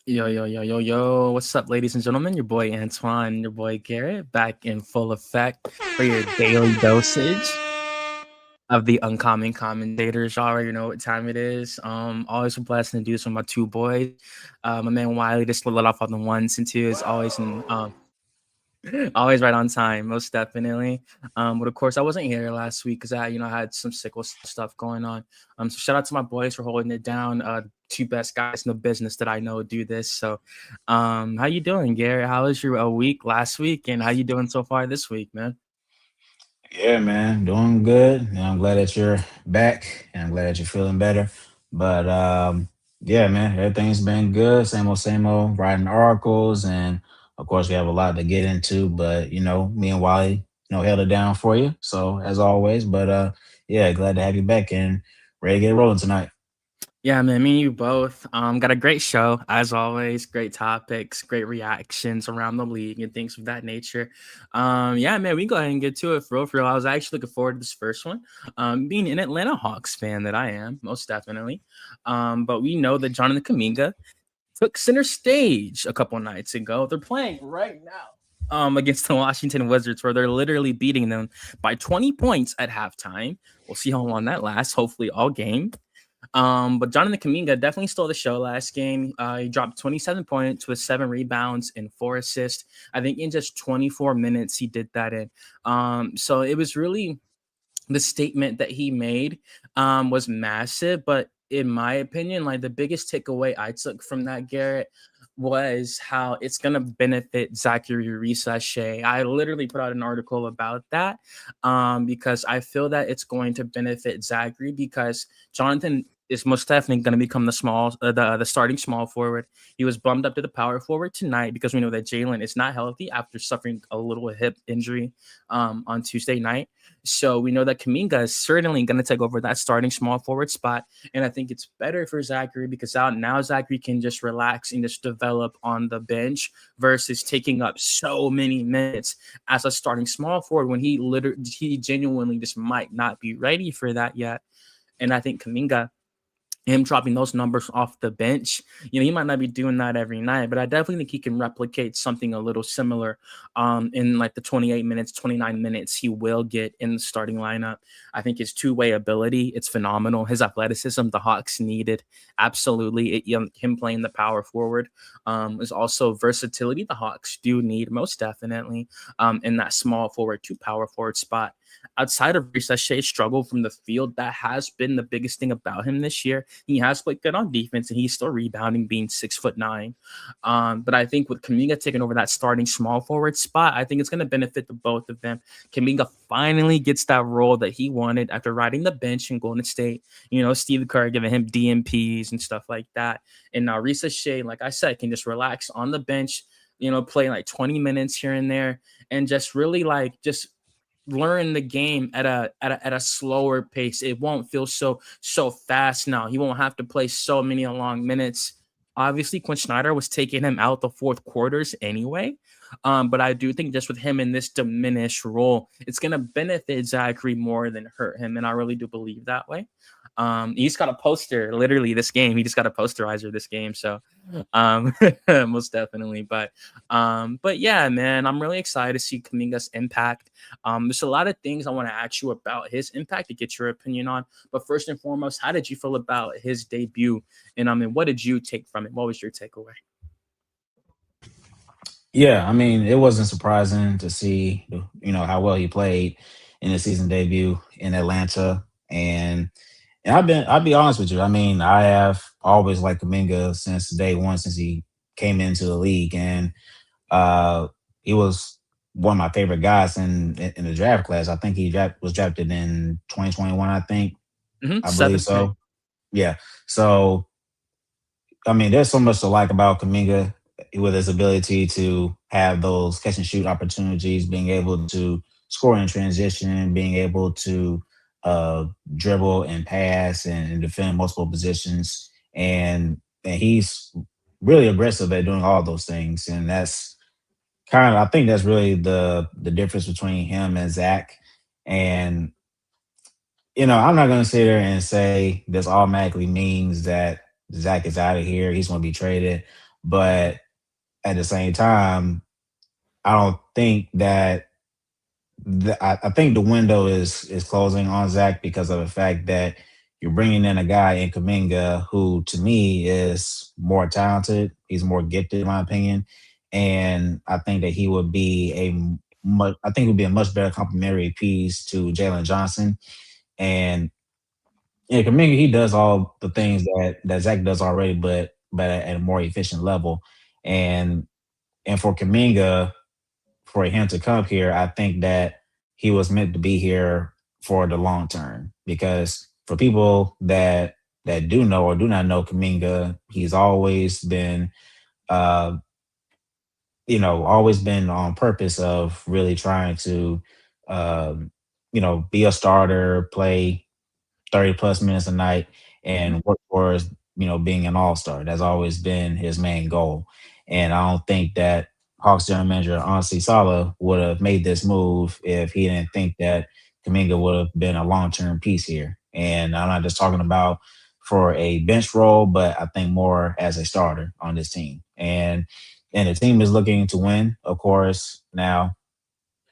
Yo, yo, yo, yo, yo. What's up, ladies and gentlemen? Your boy Antoine, your boy Garrett, back in full effect for your daily dosage of the uncommon commentators. Y'all already know what time it is. Always a blessing to do this with my two boys. My man Wiley, just to let off on the ones and twos, always in always right on time, most definitely. But of course, I wasn't here last week because I had some sickle stuff going on. So shout out to my boys for holding it down. Two best guys in the business that I know do this. So, how you doing, Garrett? How was your week last week, and how you doing so far this week, man? Yeah, man, doing good. And I'm glad that you're back, and I'm glad that you're feeling better. But yeah, man, everything's been good. Same old, writing articles, and of course, we have a lot to get into. But me and Wally, held it down for you. So as always, but yeah, glad to have you back and ready to get rolling tonight. Yeah, man, me and you both. Got a great show as always. Great topics, great reactions around the league and things of that nature. Yeah, man, we can go ahead and get to it for real. For real. I was actually looking forward to this first one. Being an Atlanta Hawks fan that I am, most definitely. But we know that Jonathan Kaminga took center stage a couple nights ago. They're playing right now. Against the Washington Wizards, where they're literally beating them by 20 points at halftime. We'll see how long that lasts. Hopefully, all game. But Jonathan Kaminga definitely stole the show last game. He dropped 27 points with 7 rebounds and 4 assists. I think in just 24 minutes he did that in. So it was really the statement that he made was massive. But in my opinion, like the biggest takeaway I took from that, Garrett, was how it's gonna benefit Zachary Risashe. I literally put out an article about that because I feel that it's going to benefit Zachary because Jonathan is most definitely going to become the starting small forward. He was bumped up to the power forward tonight because we know that Jalen is not healthy after suffering a little hip injury on Tuesday night. So we know that Kaminga is certainly going to take over that starting small forward spot. And I think it's better for Zachary because now Zachary can just relax and just develop on the bench versus taking up so many minutes as a starting small forward when he genuinely just might not be ready for that yet. And I think Kaminga, him dropping those numbers off the bench, he might not be doing that every night, but I definitely think he can replicate something a little similar in like the 28 minutes, 29 minutes he will get in the starting lineup. I think his two-way ability, it's phenomenal. His athleticism, the Hawks needed. Absolutely. Him playing the power forward is also versatility the Hawks do need most definitely in that small forward to power forward spot. Outside of Shay's struggle from the field, that has been the biggest thing about him this year. He has played good on defense, and he's still rebounding, being 6'9". But I think with Kuminga taking over that starting small forward spot, I think it's going to benefit the both of them. Kuminga finally gets that role that he wanted after riding the bench in Golden State. Steve Kerr giving him DMPs and stuff like that. And now Risa Shea, like I said, can just relax on the bench. Play like 20 minutes here and there, and just really just learn the game at a slower pace. It won't feel so fast now. He won't have to play so many long minutes. Obviously, Quinn Snyder was taking him out the fourth quarters anyway. But I do think just with him in this diminished role, it's gonna benefit Zachary more than hurt him, and I really do believe that way. He's got a poster literally this game. He just got a posterizer this game, so um, most definitely. But yeah, man, I'm really excited to see Kaminga's impact. There's a lot of things I want to ask you about his impact to get your opinion on. But first and foremost, how did you feel about his debut? And what did you take from it? What was your takeaway? Yeah, I mean, it wasn't surprising to see, how well he played in the season debut in Atlanta. And I'll be honest with you. I mean, I have always liked Kuminga since day one, since he came into the league. And uh he was one of my favorite guys in the draft class. I think was drafted in 2021, I think. I believe Seventh pick. so. Yeah. So I mean, there's so much to like about Kaminga with his ability to have those catch and shoot opportunities, being able to score in transition, being able to uh, dribble and pass and defend multiple positions, and he's really aggressive at doing all those things, and that's I think that's really the difference between him and Zach. And I'm not going to sit there and say this automatically means that Zach is out of here. He's going to be traded. but at the same time, I don't think that I think the window is closing on Zach because of the fact that you're bringing in a guy in Kaminga who, to me, is more talented. He's more gifted, in my opinion, and I think that he would be I think he would be a much better complementary piece to Jalen Johnson. And yeah, Kaminga, he does all the things that Zach does already, but at a more efficient level. And for Kaminga, for him to come here, I think that he was meant to be here for the long term. Because for people that do know or do not know Kaminga, he's always been, uh, always been on purpose of really trying to, um, be a starter, play 30 plus minutes a night Mhm. and work towards, being an all-star. That's always been his main goal. And I don't think that Hawks general manager Ansi Sala would have made this move if he didn't think that Kaminga would have been a long-term piece here. And I'm not just talking about for a bench role, but I think more as a starter on this team. And the team is looking to win, of course. Now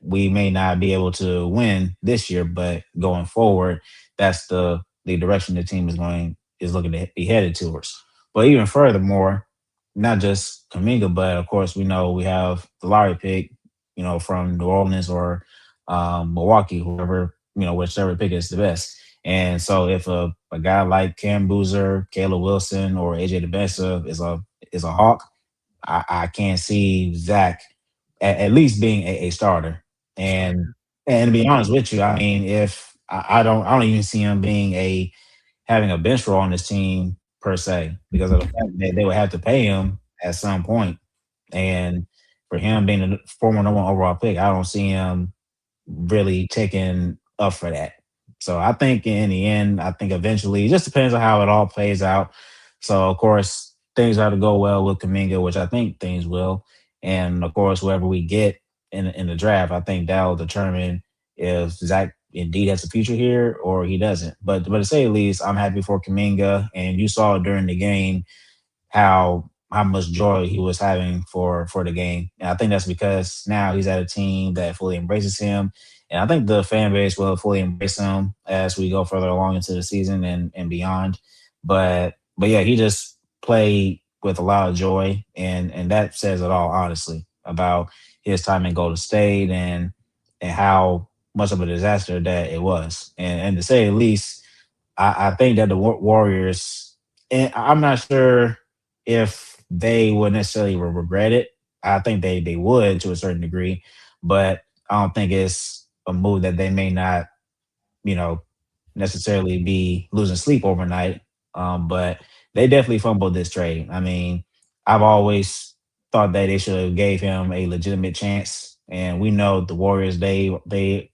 we may not be able to win this year, but going forward, that's the direction the team is looking to be headed towards. But even furthermore, not just Kaminga, but of course we know we have the lottery pick, from New Orleans or Milwaukee, whoever, whichever pick is the best. And so if a guy like Cam Boozer, Caleb Wilson, or AJ DeBesa is a Hawk, I can't see Zach at least being a starter. And Sure. and to be Sure. honest with you, I mean, if I don't even see him being having a bench role on this team per se because of the fact that they would have to pay him at some point. And for him being a former number one overall pick, I don't see him really taking up for that. So I think in the end, I think eventually it just depends on how it all plays out. So of course things have to go well with Kaminga, which I think things will. And of course, whoever we get in the draft, I think that'll determine if Zach indeed has a future here or he doesn't. But to say the least, I'm happy for Kaminga. And you saw during the game how much joy he was having for the game. And I think that's because now he's at a team that fully embraces him. And I think the fan base will fully embrace him as we go further along into the season and beyond. But yeah, he just played with a lot of joy and that says it all honestly about his time in Golden State and how much of a disaster that it was. And to say the least, I think that the Warriors, and I'm not sure if they would necessarily regret it. I think they would to a certain degree, but I don't think it's a move that they may not, you know, necessarily be losing sleep overnight. But they definitely fumbled this trade. I mean, I've always thought that they should have gave him a legitimate chance. And we know the Warriors, they they've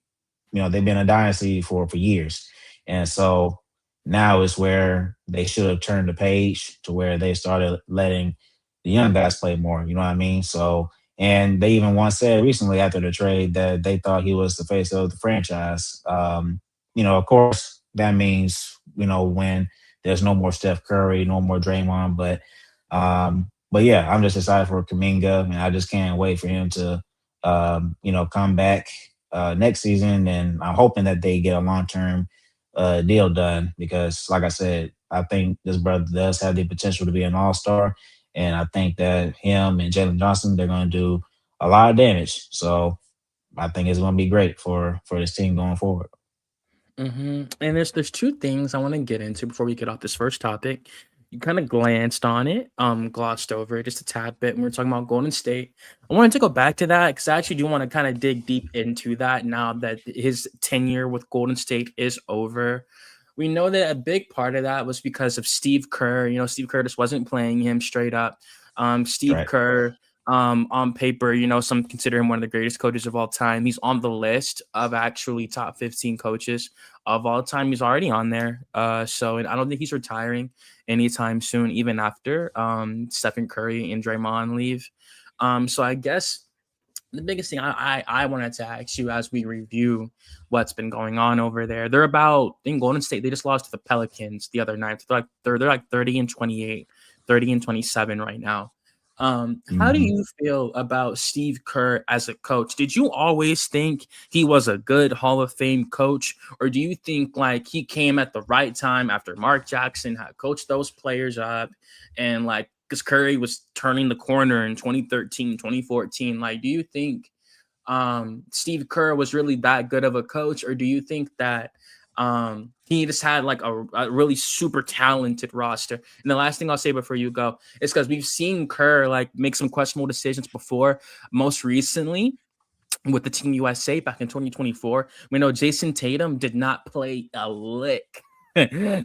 been a dynasty for years, and so now is where they should have turned the page to where they started letting the young guys play more. You know what I mean? So, and they even once said recently after the trade that they thought he was the face of the franchise. Of course, that means when there's no more Steph Curry, no more Draymond, but yeah, I'm just excited for Kaminga, and I just can't wait for him to come back next season, and I'm hoping that they get a long term deal done because, like I said, I think this brother does have the potential to be an all star, and I think that him and Jalen Johnson they're going to do a lot of damage. So I think it's going to be great for this team going forward. And there's two things I want to get into before we get off this first topic. You kind of glanced on it, glossed over it just a tad bit when we are talking about Golden State. I wanted to go back to that because I actually do want to kind of dig deep into that now that his tenure with Golden State is over. We know that a big part of that was because of Steve Kerr. Steve Kerr just wasn't playing him straight up. Steve Right. Kerr, on paper, some consider him one of the greatest coaches of all time. He's on the list of actually top 15 coaches of all time. He's already on there. And I don't think he's retiring anytime soon, even after Stephen Curry and Draymond leave. So I guess the biggest thing I wanted to ask you as we review what's been going on over there. They're about in Golden State. They just lost to the Pelicans the other night. They're like 30 and 28, 30 and 27 right now. How do Mhm. you feel about Steve Kerr as a coach? Did you always think he was a good Hall of Fame coach, or do you think like he came at the right time after Mark Jackson had coached those players up, and like because Curry was turning the corner in 2013, 2014? Like, do you think Steve Kerr was really that good of a coach, or do you think that he just had like a really super talented roster? And the last thing I'll say before you go is because we've seen Kerr like make some questionable decisions before. Most recently, with the Team USA back in 2024. We know Jason Tatum did not play a lick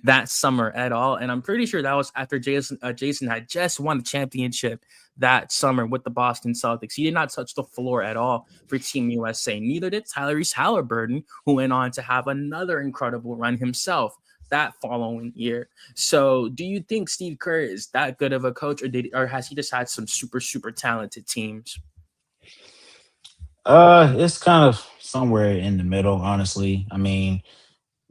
that summer at all, and I'm pretty sure that was after Jason had just won the championship that summer with the Boston Celtics. He did not touch the floor at all for Team USA. Neither did Tyrese Halliburton, who went on to have another incredible run himself that following year. So, do you think Steve Kerr is that good of a coach, or has he just had some super talented teams? It's kind of somewhere in the middle, honestly. I mean,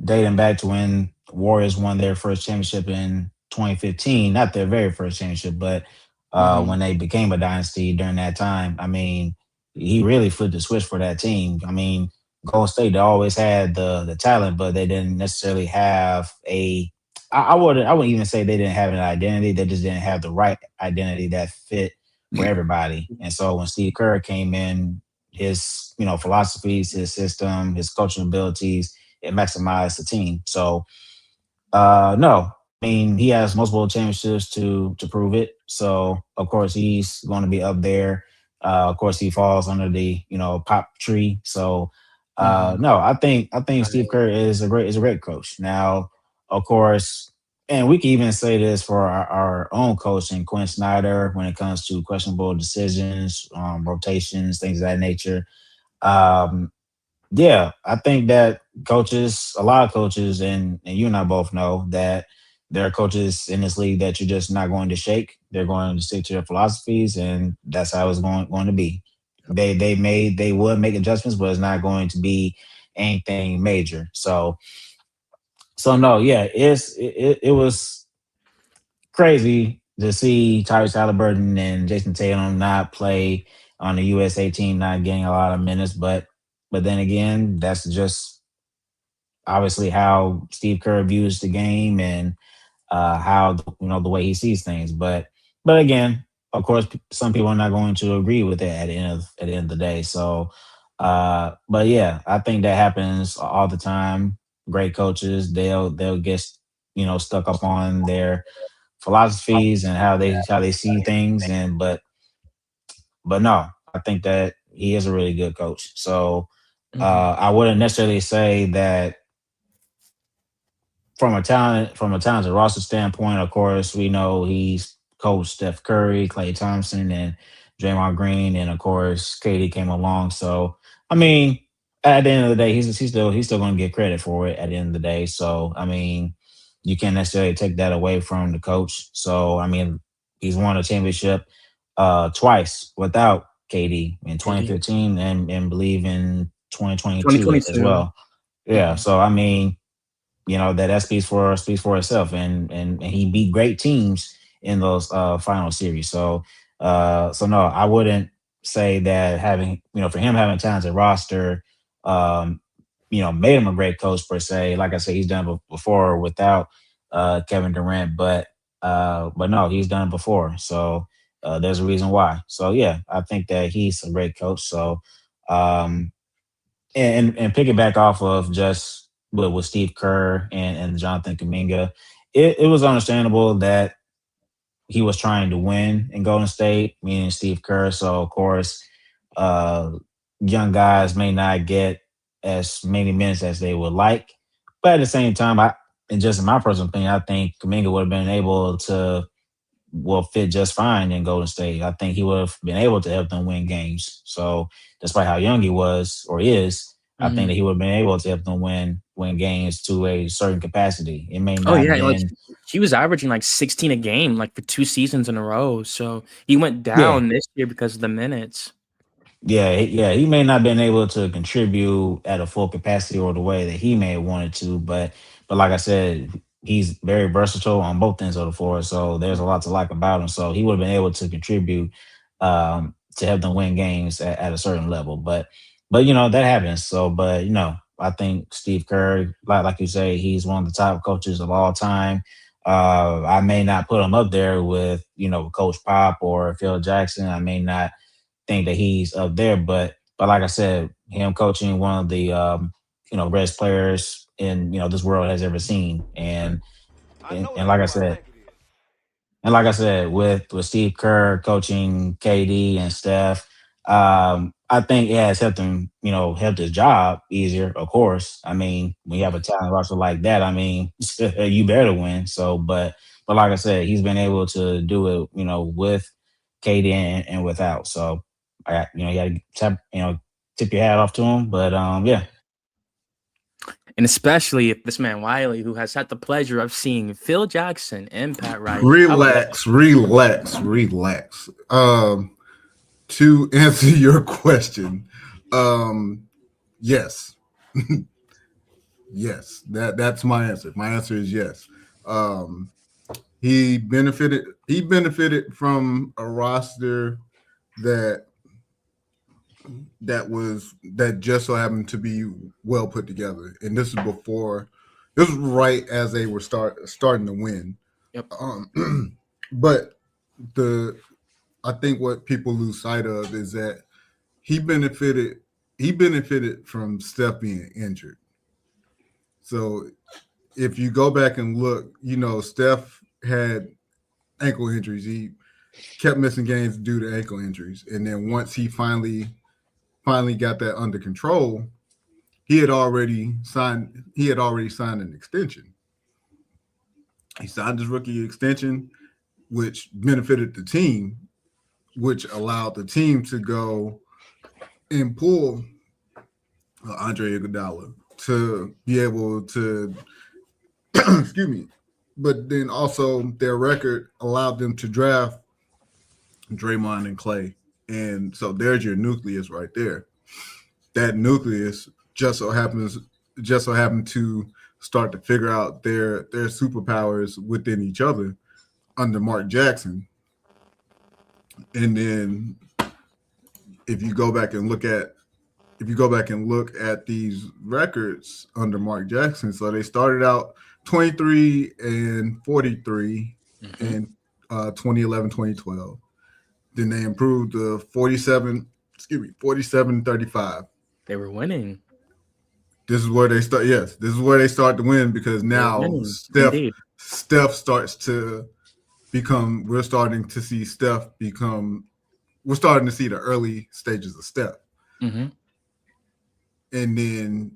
dating back to when Warriors won their first championship in 2015, not their very first championship, but Hmm. when they became a dynasty during that time. I mean, he really flipped the switch for that team. I mean, Golden State they always had the talent, but they didn't necessarily have a. I wouldn't even say they didn't have an identity. They just didn't have the right identity that fit for everybody. And so when Steve Kerr came in, his philosophies, his system, his coaching abilities, it maximized the team. So no, I mean he has multiple championships to prove it. So of course he's going to be up there. Of course he falls under the pop tree. So Hmm. no, I think Steve Right. Kerr is a great coach. Now, of course, and we can even say this for our own coach and Quinn Snyder when it comes to questionable decisions, rotations, things of that nature. Um, yeah, I think that coaches, a lot of coaches, and you and I both know that there are coaches in this league that you're just not going to shake. They're going to stick to their philosophies, and that's how it's going to be. They would make adjustments, but it's not going to be anything major. So no, yeah, it was crazy to see Tyrese Halliburton and Jason Tatum not play on the USA team, not getting a lot of minutes, but then again, that's just obviously how Steve Kerr views the game and how the way he sees things. But again, of course, some people are not going to agree with it at the end of the day. So, but yeah, I think that happens all the time. Great coaches, they'll get stuck up on their philosophies and how they see things, and but no, I think that he is a really good coach. So Hmm. I wouldn't necessarily say that from a talented roster standpoint. Of course, we know he's coached Steph Curry, Clay Thompson, and Draymond Green, and of course, Katie came along. So, I mean, at the end of the day, he's still going to get credit for it. At the end of the day, so I mean, you can't necessarily take that away from the coach. So, I mean, he's won a championship twice without KD in KD. 2015 and believe in 2022 as 2022. well. Yeah. Mhm. So, I mean, that speaks for itself, and he beat great teams in those final series. So no, I wouldn't say that having for him having a talented roster, um, made him a great coach per se. Like I said, he's done it before without Kevin Durant, but no, he's done it before. So there's a reason why. So yeah, I think that he's a great coach. So um, and piggyback off of just with Steve Kerr and Jonathan Kuminga, it was understandable that he was trying to win in Golden State, meaning Steve Kerr. So of course, uh, young guys may not get as many minutes as they would like, but at the same time, and just in my personal opinion, I think Kuminga would have been able to will fit just fine in Golden State. I think he would have been able to help them win games. So despite how young he was or is, I think that Mhm. he would have been able to help them win games to a certain capacity. It may Oh, not yeah, like, been he was averaging, like, 16 a game, like, for 2 seasons in a row, so he went yeah. down this year because of the minutes. Yeah, he may not been able to contribute at a full capacity or the way that he may have wanted to, but like I said, he's very versatile on both ends of the floor. So there's a lot to like about him. So he would have been able to contribute to help them win games at a certain level. But that happens. So but I think Steve Kerr, like you say, he's one of the top coaches of all time. I may not put him up there with Coach Pop or Phil Jackson. I may not think that he's up there, but like I said, him coaching one of the best players in this world has ever seen, and like I said, with Steve Kerr coaching KD and Steph, I think it has helped him, helped his job easier. Of course, I mean, when you have a talent roster like that, I mean, you better win. So, but like I said, he's been able to do it, with KD and without. So, you got to tip your hat off to him. But yeah. And especially if this man Wiley, who has had the pleasure of seeing Phil Jackson and Pat Riley. Relax. To answer your question, yes. Yes, that's my answer. My answer is yes. He benefited from a roster that just so happened to be well put together. And this was right as they were starting to win. Yep. But I think what people lose sight of is that he benefited from Steph being injured. So if you go back and look, Steph had ankle injuries. He kept missing games due to ankle injuries. And then once he finally got that under control, he had already signed an extension. He signed his rookie extension, which benefited the team, which allowed the team to go and pull Andre Iguodala to be able to excuse me. But then also their record allowed them to draft Draymond and Clay. And so there's your nucleus right there. That nucleus just so happened to start to figure out their superpowers within each other under Mark Jackson. And then if you go back and look at these records under Mark Jackson, so they started out 23 and 43 in 2011, 2012. Then they improved to 47 and 35. They were winning. This is where they start. Yes, this is where they start to win because now Steph starts to become. We're starting to see the early stages of Steph. Mm-hmm. And then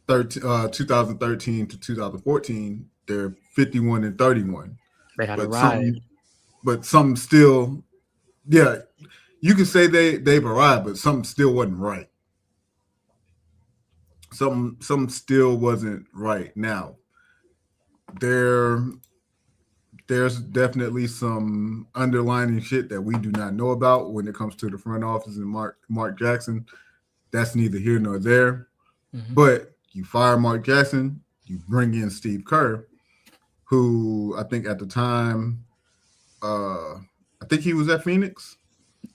2013 to 2014, they're 51 and 31. They had a ride. But something still, yeah, you can say they've arrived, but something still wasn't right. Something still wasn't right. Now, there's definitely some underlying shit that we do not know about when it comes to the front office and Mark Jackson. That's neither here nor there. Mm-hmm. But you fire Mark Jackson, you bring in Steve Kerr, who I think at the time, I think he was at Phoenix.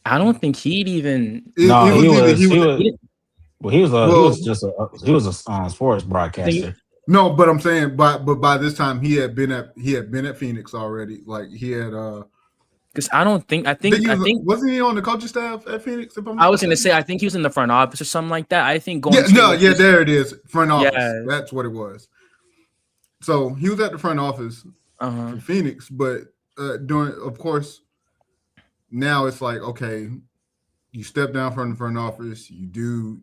I don't think he'd even. He was just a sports broadcaster. No, but I'm saying, but by this time he had been at Phoenix already. Like he had. Because I think wasn't he on the coaching staff at Phoenix? I was gonna say I think he was in the front office or something like that. I think there it is, front office. Yeah. That's what it was. So he was at the front office for Phoenix, but of course, now it's like, okay, you step down from the front office, you do,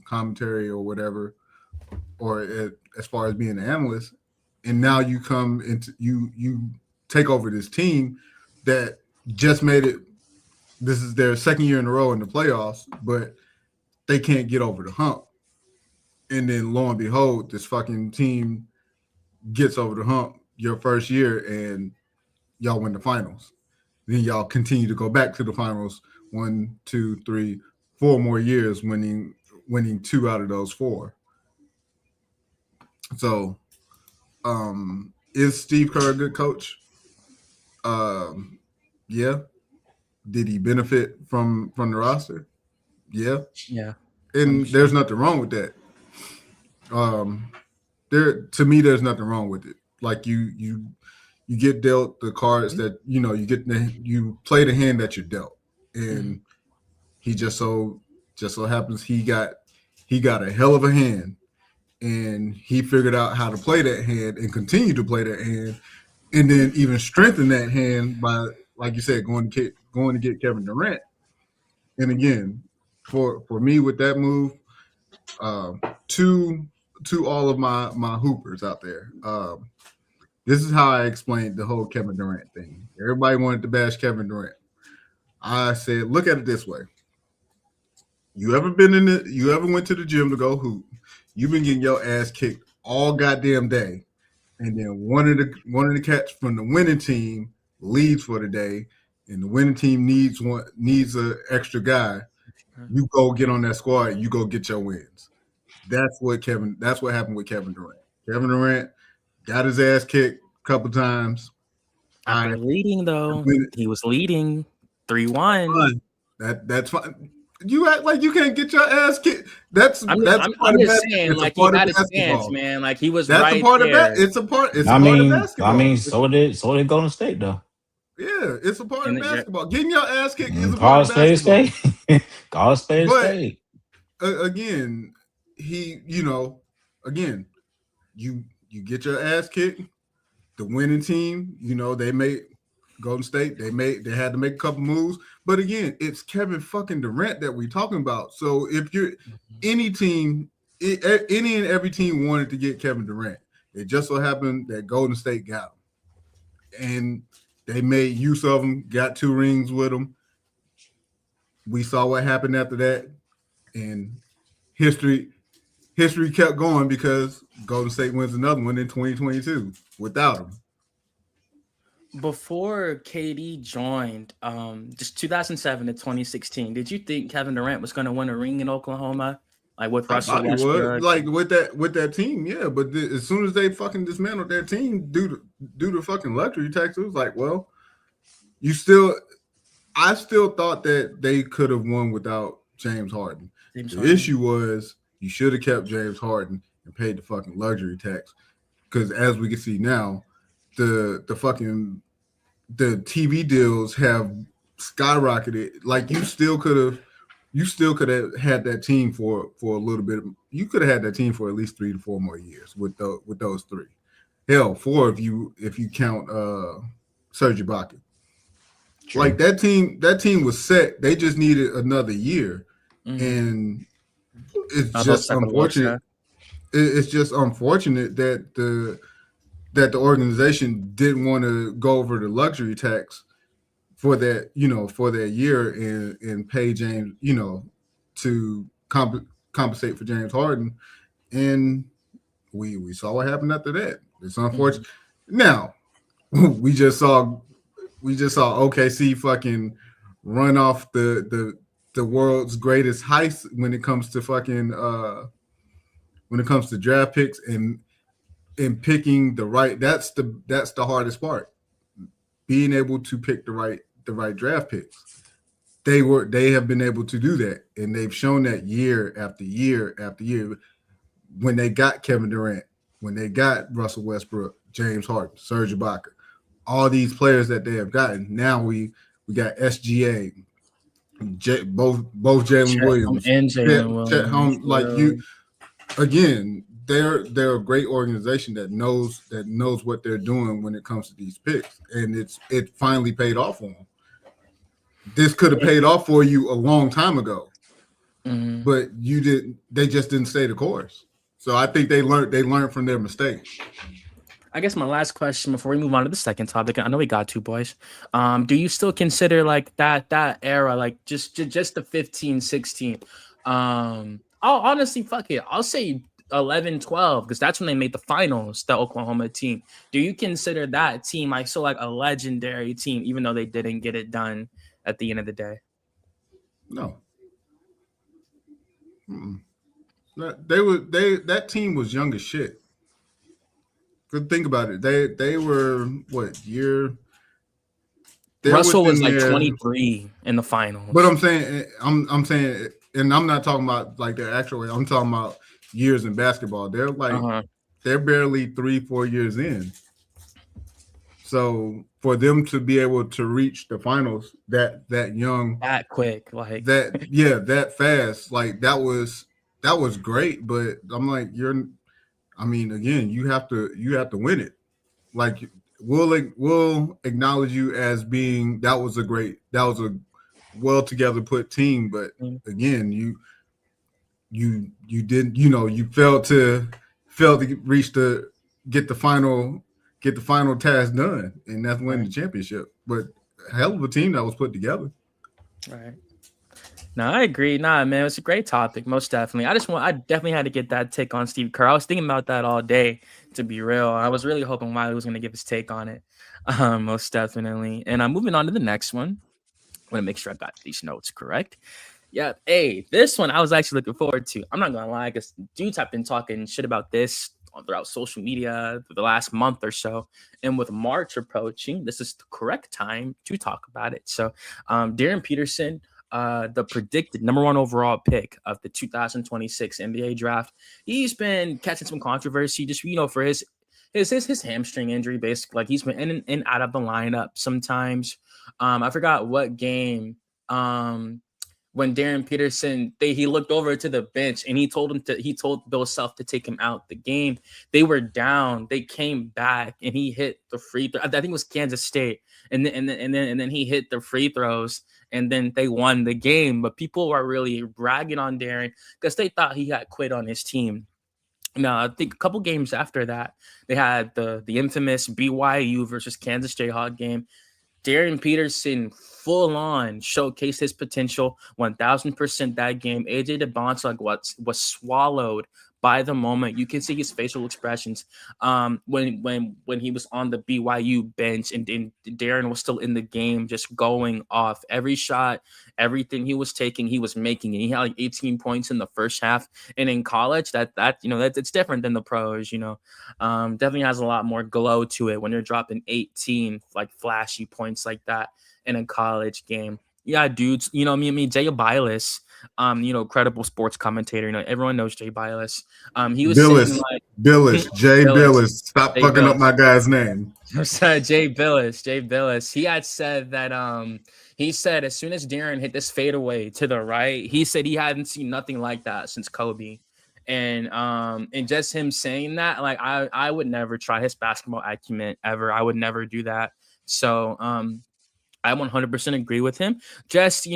commentary or whatever, or as far as being an analyst, and now you come into you take over this team that just made it. This is their second year in a row in the playoffs, but they can't get over the hump. And then lo and behold, this fucking team gets over the hump your first year and y'all win the finals. Then y'all continue to go back to the finals 1, 2, 3, 4 more years, winning 2 out of those 4. So Is Steve Kerr a good coach? Yeah. Did he benefit from the roster? Yeah. Yeah. And there's nothing wrong with that. To me, there's nothing wrong with it. Like you get dealt the cards that you play the hand that you're dealt, and he just so happens he got a hell of a hand, and he figured out how to play that hand and continue to play that hand, and then even strengthen that hand by, like you said, going to get Kevin Durant. And again, for me with that move, to all of my hoopers out there, this is how I explained the whole Kevin Durant thing. Everybody wanted to bash Kevin Durant. I said, look at it this way. You ever went to the gym to go hoop? You've been getting your ass kicked all goddamn day. And then one of the cats from the winning team leaves for the day, and the winning team needs an extra guy. You go get on that squad, you go get your wins. That's what happened with Kevin Durant. Kevin Durant got his ass kicked a couple times. After leading, though, he was leading 3-1. That's fine. You act like you can't get your ass kicked. I'm just saying, like, he had a chance, man. Like, he was that's right a part there. Of that. It's a part of basketball. I mean, so did Golden State, though. Yeah, it's a part of basketball. Getting your ass kicked is a part of basketball. Golden State. Again, you get your ass kicked. The winning team, they made Golden State. They had to make a couple moves, but again, it's Kevin fucking Durant that we're talking about. So if you're any team, any and every team wanted to get Kevin Durant, it just so happened that Golden State got him, and they made use of him. Got 2 rings with him. We saw what happened after that, and history kept going because Golden State wins another one in 2022 without him. Before KD joined, just 2007 to 2016, did you think Kevin Durant was going to win a ring in Oklahoma, like with Russell Westbrook? Like with that team, yeah. But as soon as they fucking dismantled their team due to fucking luxury tax, it was like, well, I still thought that they could have won without James Harden. The issue was you should have kept James Harden and paid the fucking luxury tax, because as we can see now, the TV deals have skyrocketed. Like you still could have had that team for a little bit. You could have had that team for at least 3 to 4 more years with those 3. Hell, 4 if you count Serge Ibaka. True. Like that team was set. They just needed another year, and it's just unfortunate. It's just unfortunate that the organization didn't want to go over the luxury tax for that year and pay James, to compensate for James Harden, and we saw what happened after that. It's unfortunate. Now we just saw OKC fucking run off the world's greatest heist when it comes to draft picks and picking the right. That's the hardest part. Being able to pick the right draft picks. They have been able to do that, and they've shown that year after year after year. When they got Kevin Durant, when they got Russell Westbrook, James Harden, Serge Ibaka, all these players that they have gotten. Now we got SGA, both Jalen Williams and Jalen Williams. Like you, again, they're a great organization that knows what they're doing when it comes to these picks, and it finally paid off for them. This could have paid off for you a long time ago, but you didn't. They just didn't stay the course. So I think they learned from their mistakes. I guess my last question before we move on to the second topic, I know we got 2 boys. Do you still consider like that era, like just the 15, 16? I'll honestly, fuck it. I'll say 11, 12, because that's when they made the finals, the Oklahoma team. Do you consider that team like a legendary team, even though they didn't get it done at the end of the day? No. That team was young as shit. Good think about it. They were what year? Russell was like 23 in the finals. But I'm saying, and I'm not talking about like their actual. I'm talking about years in basketball. They're like they're barely 3-4 years in. So for them to be able to reach the finals that young, that quick, like that fast, like that was great. But I'm like, again, you have to win it. Like we'll acknowledge you as being that was a well together put team, but again, you didn't, you failed to get the final task done, and that's win the championship. But a hell of a team that was put together. Right. No, I agree. Nah, man, it's a great topic, most definitely. I definitely had to get that take on Steve Kerr. I was thinking about that all day, to be real. I was really hoping Wiley was going to give his take on it, most definitely. And I'm moving on to the next one. I want to make sure I got these notes correct. Yeah, hey, this one I was actually looking forward to. I'm not gonna lie, because dudes have been talking shit about this throughout social media for the last month or so. And with March approaching, this is the correct time to talk about it. So Darryn Peterson, the predicted number 1 overall pick of the 2026 NBA draft, he's been catching some controversy just, for his hamstring injury, basically. Like, he's been in and out of the lineup sometimes. I forgot what game. When Darryn Peterson, he looked over to the bench and he told Bill Self to take him out the game. They were down. They came back and he hit the free throw. I think it was Kansas State, and then he hit the free throws, and then they won the game. But people were really bragging on Darryn because they thought he had quit on his team. Now, I think a couple games after that, they had the infamous BYU versus Kansas Jayhawk game. Darryn Peterson full on showcased his potential 1000% that game. AJ DeBonta was swallowed by the moment. You can see his facial expressions when he was on the BYU bench and Darryn was still in the game, just going off. Every shot, everything he was taking, he was making it. He had like 18 points in the first half. And in college, it's different than the pros. Definitely has a lot more glow to it when you're dropping 18 like flashy points like that in a college game. Yeah, dudes, Jay Bilas, credible sports commentator. Everyone knows Jay Bilas. He was Billis, Jay Billis. Stop Jay fucking Billis. up my guy's name. Jay Billis. He had said that he said as soon as Darryn hit this fadeaway to the right, he said he hadn't seen nothing like that since Kobe. And just him saying that, like, I would never try his basketball acumen ever. I would never do that. So I 100% agree with him. Just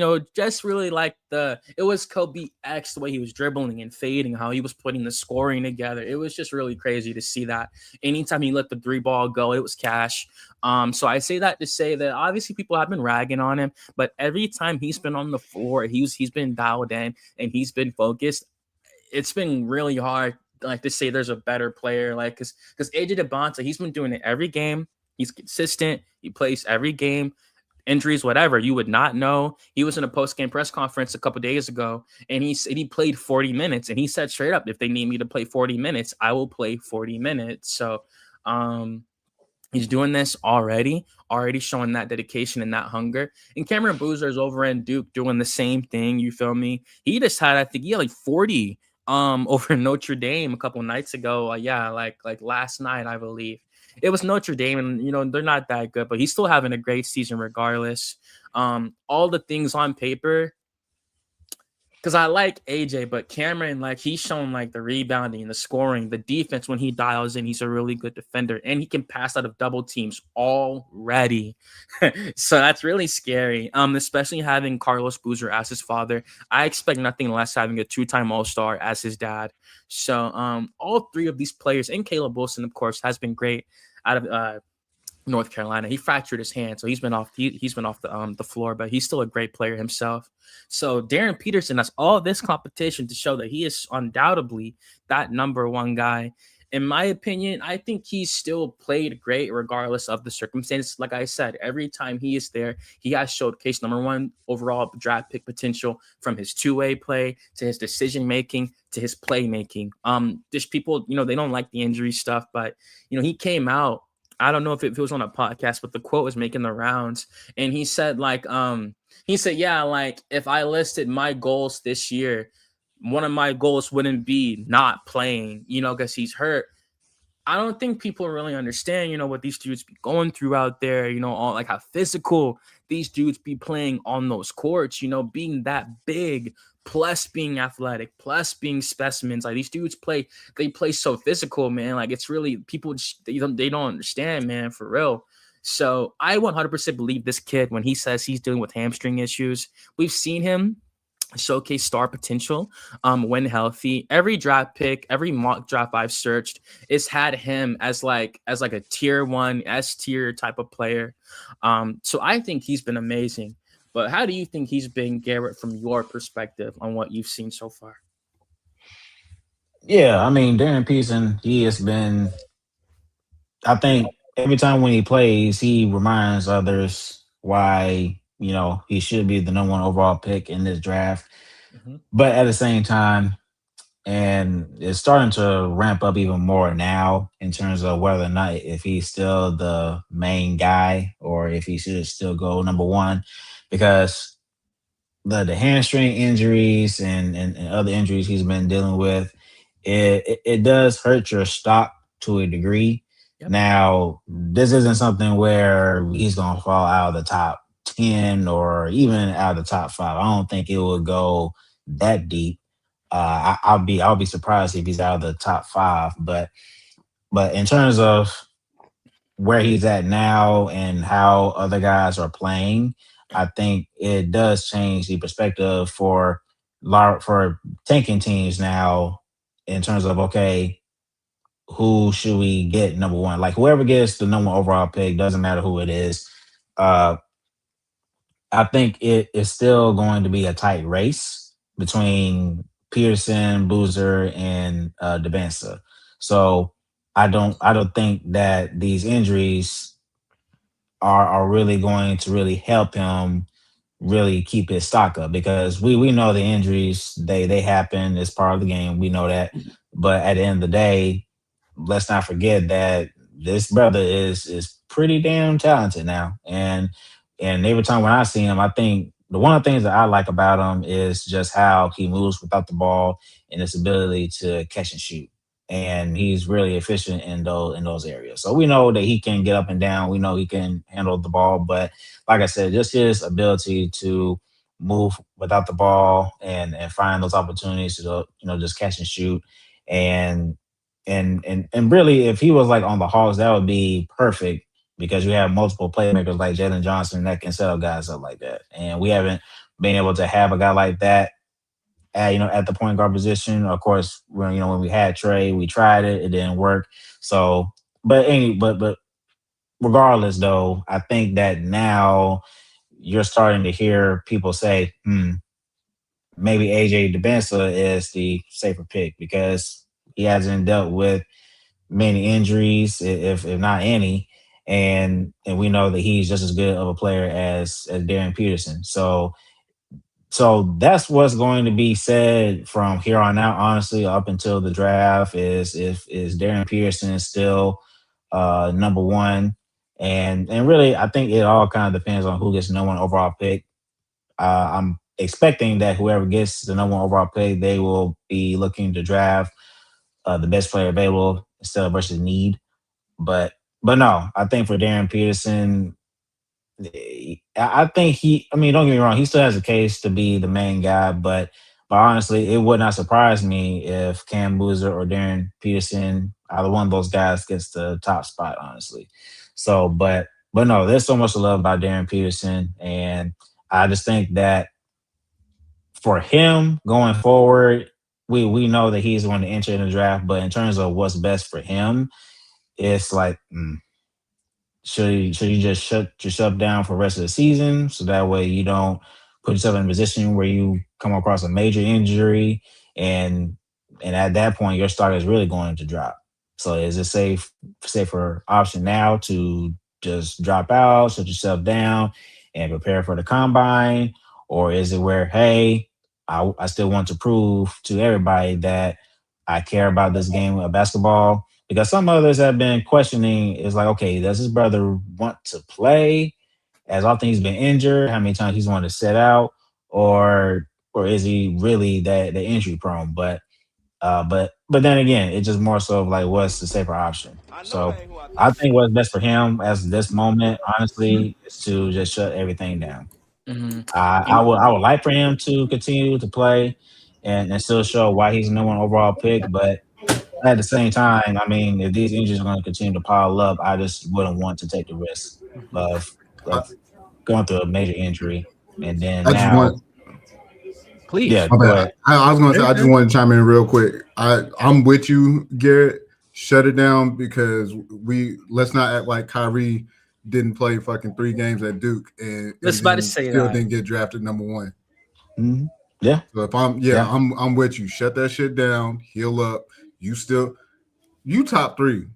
really like it was Kobe X, the way he was dribbling and fading, how he was putting the scoring together. It was just really crazy to see that. Anytime he let the 3-ball go, it was cash. So I say that to say that obviously people have been ragging on him, but every time he's been on the floor, he's been dialed in and he's been focused. It's been really hard, like, to say there's a better player, like, because AJ DeBonta, he's been doing it every game. He's consistent. He plays every game. Injuries, whatever, you would not know. He was in a post-game press conference a couple days ago, and he said he played 40 minutes, and he said straight up, if they need me to play 40 minutes, I will play 40 minutes. So he's doing this already showing that dedication and that hunger. And Cameron Boozer is over in Duke doing the same thing, you feel me? He just had, I think he had like 40 over Notre Dame a couple nights ago. Like last night, I believe. It was Notre Dame, and they're not that good, but he's still having a great season regardless. All the things on paper, because I like AJ, but Cameron, like, he's shown like the rebounding, the scoring, the defense. When he dials in, he's a really good defender, and he can pass out of double teams already. So that's really scary, especially having Carlos Boozer as his father. I expect nothing less having a 2-time All-Star as his dad. So all 3 of these players, and Caleb Wilson, of course, has been great out of North Carolina. He fractured his hand, so he's been off the floor, but he's still a great player himself. So Darryn Peterson has all this competition to show that he is undoubtedly that number 1 guy. in my opinion, I think he's still played great regardless of the circumstances. Like I said, every time he is there, he has showcased number one overall draft pick potential, from his two-way play to his decision making to his playmaking. There's people, they don't like the injury stuff, but he came out. I don't know if it was on a podcast, but the quote was making the rounds, and he said yeah, like if I listed my goals this year, one of my goals wouldn't be not playing, because he's hurt. I don't think people really understand, what these dudes be going through out there, all like how physical these dudes be playing on those courts, being that big, plus being athletic, plus being specimens. Like these dudes they play so physical, man. Like it's really people they don't understand, man, for real. So I 100% believe this kid when he says he's dealing with hamstring issues. We've seen him showcase star potential when healthy. Every draft pick, every mock draft I've searched, it's had him as like a tier 1 S tier type of player. So I think he's been amazing. But how do you think he's been, Garrett, from your perspective on what you've seen so far? Yeah, I mean, Darren Peterson, he has been, I think every time when he plays, he reminds others why, he should be the number one overall pick in this draft. Mm-hmm. But at the same time, and it's starting to ramp up even more now in terms of whether or not if he's still the main guy or if he should still go number one, because the hamstring injuries and other injuries he's been dealing with, it does hurt your stock to a degree. Yep. Now, this isn't something where he's gonna fall out of the top 10 or even out of the top 5. I don't think it would go that deep. I'll be surprised if he's out of the top 5. But in terms of where he's at now and how other guys are playing, I think it does change the perspective for tanking teams now in terms of, okay, who should we get number one? Like whoever gets the number one overall pick, doesn't matter who it is. I think it is still going to be a tight race between Peterson, Boozer, and Debensa. So I don't think that these injuries are really going to really help him really keep his stock up, because we know the injuries, they happen. It's part of the game. We know that. But at the end of the day, let's not forget that this brother is pretty damn talented now. And every time when I see him, I think one of the things that I like about him is just how he moves without the ball and his ability to catch and shoot. And he's really efficient in those areas. So we know that he can get up and down. We know he can handle the ball. But like I said, just his ability to move without the ball and find those opportunities to just catch and shoot. And really, if he was like on the Hawks, that would be perfect, because you have multiple playmakers like Jalen Johnson that can set up guys up like that. And we haven't been able to have a guy like that at the point guard position. Of course, when we had Trey, we tried it, it didn't work. So, but regardless, though, I think that now you're starting to hear people say, maybe AJ Debensa is the safer pick, because he hasn't dealt with many injuries, if not any, and we know that he's just as good of a player as Darren Peterson. So that's what's going to be said from here on out, honestly, up until the draft, is Darren Peterson still number one. And really, I think it all kind of depends on who gets the number one overall pick. I'm expecting that whoever gets the number one overall pick, they will be looking to draft the best player available instead of versus need. But no, I think for Darren Peterson, I think don't get me wrong, he still has a case to be the main guy, but honestly, it would not surprise me if Cam Boozer or Darren Peterson, either one of those guys, gets the top spot, honestly. So, but no, there's so much to love about Darren Peterson, and I just think that for him going forward, we know that he's going to enter in the draft, but in terms of what's best for him, it's like, should you just shut yourself down for the rest of the season, so that way you don't put yourself in a position where you come across a major injury, and at that point your stock is really going to drop. So is it safer option now to just drop out, shut yourself down, and prepare for the combine, or is it where, hey, I still want to prove to everybody that I care about this game of basketball? Because some others have been questioning is like, okay, does his brother want to play? As often he's been injured, how many times he's wanted to sit out, or is he really that injury prone? But then again, it's just more so of like what's the safer option. So I think what's best for him as this moment, honestly, is to just shut everything down. Mhm. I would like for him to continue to play and still show why he's the number one overall pick, but at the same time, I mean, if these injuries are going to continue to pile up, I just wouldn't want to take the risk of I, of going through a major injury and then I just now, want. yeah, Please. My go bad. ahead. I was gonna say Yeah, I yeah. just want to chime in real quick. I'm with you, Garrett. Shut it down because let's not act like Kyrie didn't play fucking 3 games at Duke and Just about to then say still that. didn't get drafted number one. Mhm. Yeah, So if yeah, I'm with you. Shut that shit down. Heal up. You top three.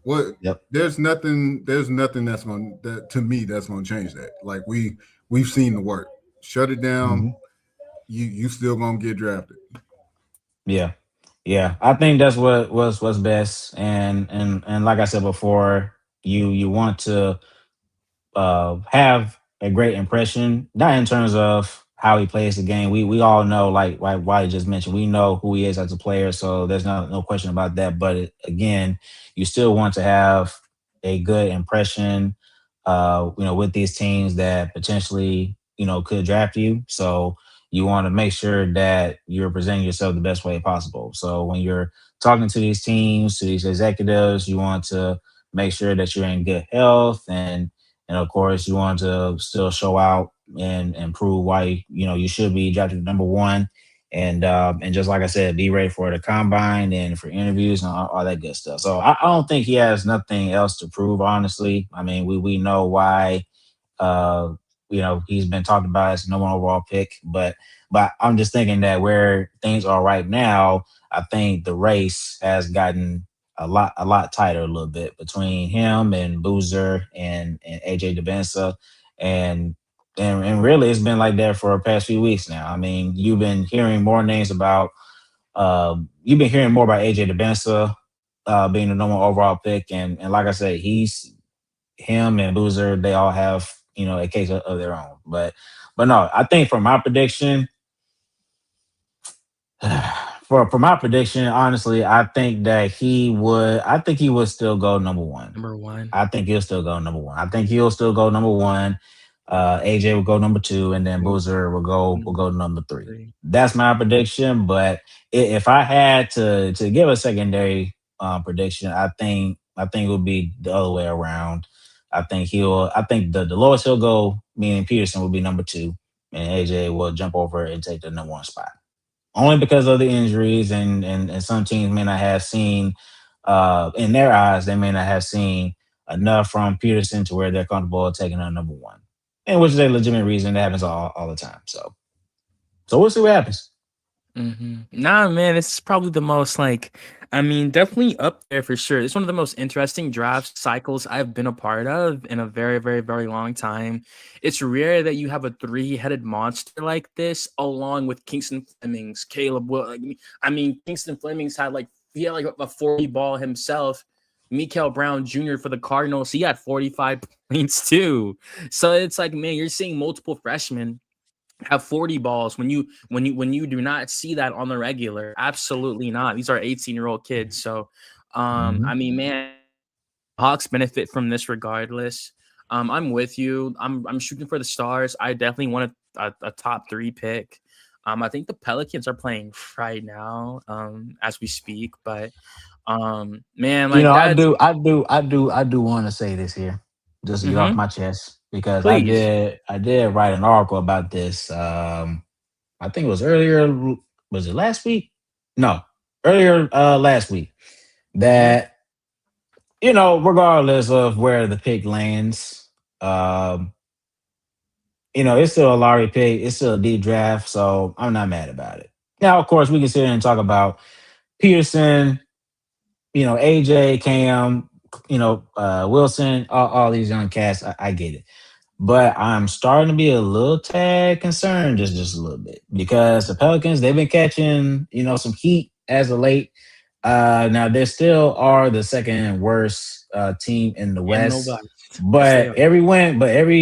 What? yep. There's nothing that to me that's gonna change that. Like we've seen the work. Shut it down. Mhm. You still gonna get drafted. Yeah. Yeah, I think that's what's best, and like I said before, you want to have a great impression, not in terms of how he plays the game. We all know, like why you just mentioned, we know who he is as a player, so there's no question about that. But again, you still want to have a good impression, with these teams that potentially could draft you. So you want to make sure that you're presenting yourself the best way possible. So when you're talking to these teams, to these executives, you want to make sure that you're in good health and of course, you want to still show out and prove why you should be drafted number one. And just like I said, be ready for the combine and for interviews and all that good stuff. So I don't think he has nothing else to prove. Honestly, I mean, we know why uh, he's been talked about as the number one overall pick, but I'm just thinking that where things are right now, I think the race has gotten a lot tighter a little bit between him and Boozer and AJ DeBensa, and and really it's been like that for the past few weeks now. I mean, you've been hearing more about AJ DeBensa being the number one overall pick, and like I said, him and Boozer, they all have a case of their own. But no, I think for my prediction, for my prediction, honestly, I think that he would. I think he would still go number one. Number one. I think he'll still go number one. I think he'll still go number one. AJ will go number two, and then Boozer will go number three. Three. That's my prediction. But if I had to give a secondary prediction, I think it would be the other way around. I think the lowest he'll go, meaning Peterson, will be number two, and AJ will jump over and take the number one spot. Only because of the injuries and some teams may not have seen in their eyes, they may not have seen enough from Peterson to where they're comfortable taking on number one. And which is a legitimate reason that happens all the time. So we'll see what happens. Nah, man, this is probably the most I mean, definitely up there for sure. It's one of the most interesting draft cycles I've been a part of in a very, very, very long time. It's rare that you have a three-headed monster like this, along with Kingston Flemings, Caleb Will. I mean, Kingston Flemings he had like a 40 ball himself. Mikael Brown Jr. for the Cardinals, he had 45 points too. So it's like, man, you're seeing multiple freshmen have 40 balls when you do not see that on the regular. Absolutely not. These are 18-year-old kids. So I Mhm. mean, man, Hawks benefit from this regardless. I'm with you. I'm shooting for the stars. I definitely want a top three pick. I think the Pelicans are playing right now, as we speak. But man, You like know, I that's do, I do, I do, I do want to say this here, just to get off mm-hmm. my chest, because I Please. did, I did write an article about this. I think it was earlier. Was it last week? No, earlier last week. Mm-hmm. That regardless of where the pick lands, um, it's still a lottery pick. It's still a deep draft, so I'm not mad about it. Now, of course, we can sit here and talk about Peterson. AJ, Cam, Wilson, all these young cats. I get it. But I'm starting to be a little tad concerned, just a little bit, because the Pelicans, they've been catching, some heat as of late. Now they still are the second worst team in the And no West, West. Yes, they but are. every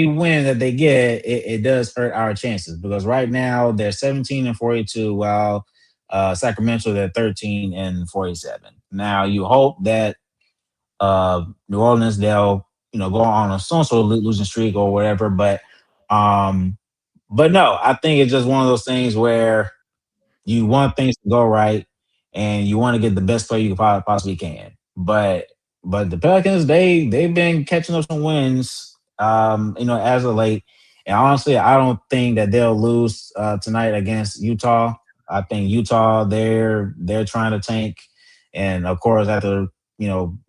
win that they get, it does hurt our chances, because right now they're 17-42, while Sacramento, they're 13-47. Now you hope that New Orleans, they'll go on some sort of losing streak or whatever. Um, but no, I think it's just one of those things where you want things to go right, and you want to get the best player you possibly can. But the Pelicans, they've been catching up some wins, as of late. And honestly, I don't think that they'll lose tonight against Utah. I think Utah, they're trying to tank, and of course after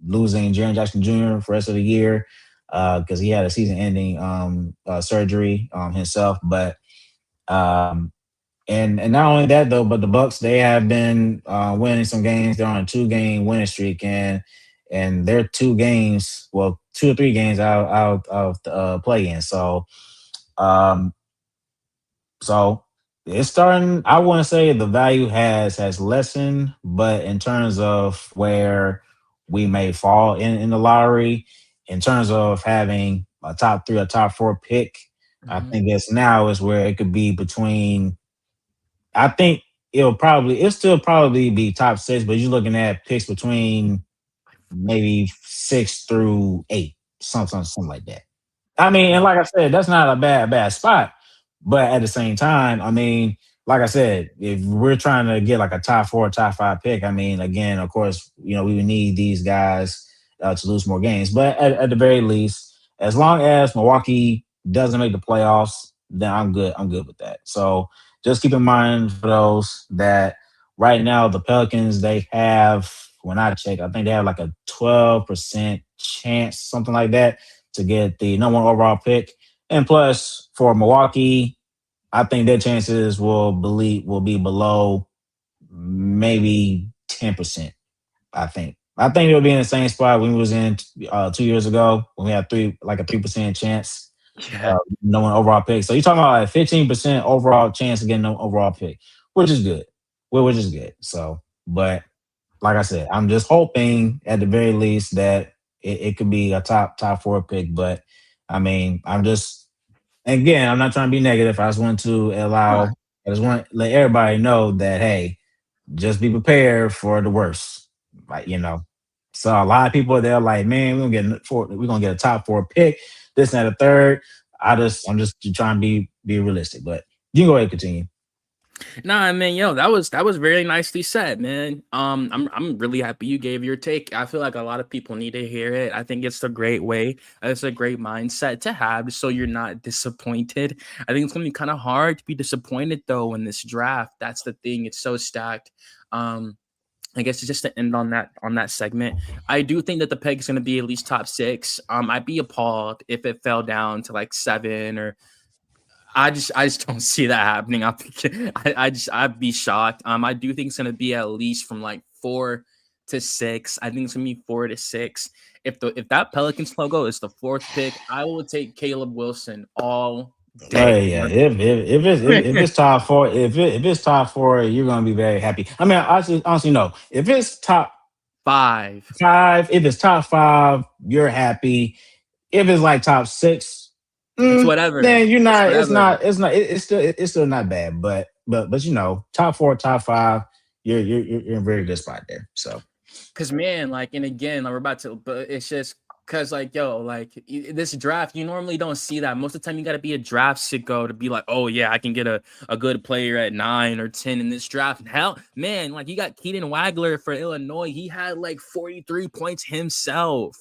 losing Jaren Jackson Jr. for the rest of the year, because he had a season-ending surgery himself. But and not only that though, but the Bucks, they have been winning some games. They're on a 2-game winning streak, and they're 2 games, well, 2 or 3 games out of the play-in. Um, so it's starting. I wouldn't say the value has lessened, but in terms of where we may fall in the lottery, in terms of having a top 3 or top 4 pick, I think it's now is where it could be between. I think it'll still probably be top 6, but you're looking at picks between maybe 6 through 8, something like that. I mean, and like I said, that's not a bad spot. But at the same time, I mean, like I said, if we're trying to get like a top 4, top 5 pick, I mean, again, of course, we would need these guys to lose more games. But at the very least, as long as Milwaukee doesn't make the playoffs, then I'm good. I'm good with that. So just keep in mind for those that right now the Pelicans, they have, when I check, I think they have like a 12% chance, something like that, to get the number 1 overall pick. And plus, for Milwaukee, I think their chances will be below maybe 10%. I think they'll be in the same spot when we was in 2 years ago, when we had a 3% chance Yeah. no one overall pick. So you're talking about a 15% overall chance of getting no overall pick, which is good. Which is good. So, but like I said, I'm just hoping at the very least that it could be a top 4 pick. But I mean, I'm not trying to be negative. I just want to let everybody know that, hey, just be prepared for the worst. So a lot of people, they're like, man, we're gonna get a top 4 pick, this and that, a third. I'm just trying to be realistic. But you can go ahead and continue. Nah, I mean, yo, that was very nicely said, man. I'm really happy you gave your take. I feel like a lot of people need to hear it. I think it's a great way. It's a great mindset to have, so you're not disappointed. I think it's gonna be kind of hard to be disappointed though in this draft. That's the thing. It's so stacked. I guess just to end on that segment, I do think that the peg is going to be at least top 6. I'd be appalled if it fell down to like 7, or I just don't see that happening. I'd be shocked. I do think it's going to be at least from like 4 to 6. I think it's going to be 4 to 6. If that Pelicans logo is the 4th pick, I will take Caleb Wilson all day. Yeah. If it's top 4, if it's top 4, you're gonna be very happy. I mean, honestly, no. If it's top 5, if it's top 5, you're happy. If it's like top 6, it's whatever. then you're not. It's whatever. It's still not bad. But top 4, top 5, you're in a very good spot there. So, because man, like, and again, like, we're about to, but it's just because, like, yo, like this draft, you normally don't see that. Most of the time, you got to be a draft sicko to be like, oh yeah, I can get a good player at 9 or 10 in this draft. Hell, man, like, you got Keaton Wagler for Illinois. He had like 43 points himself.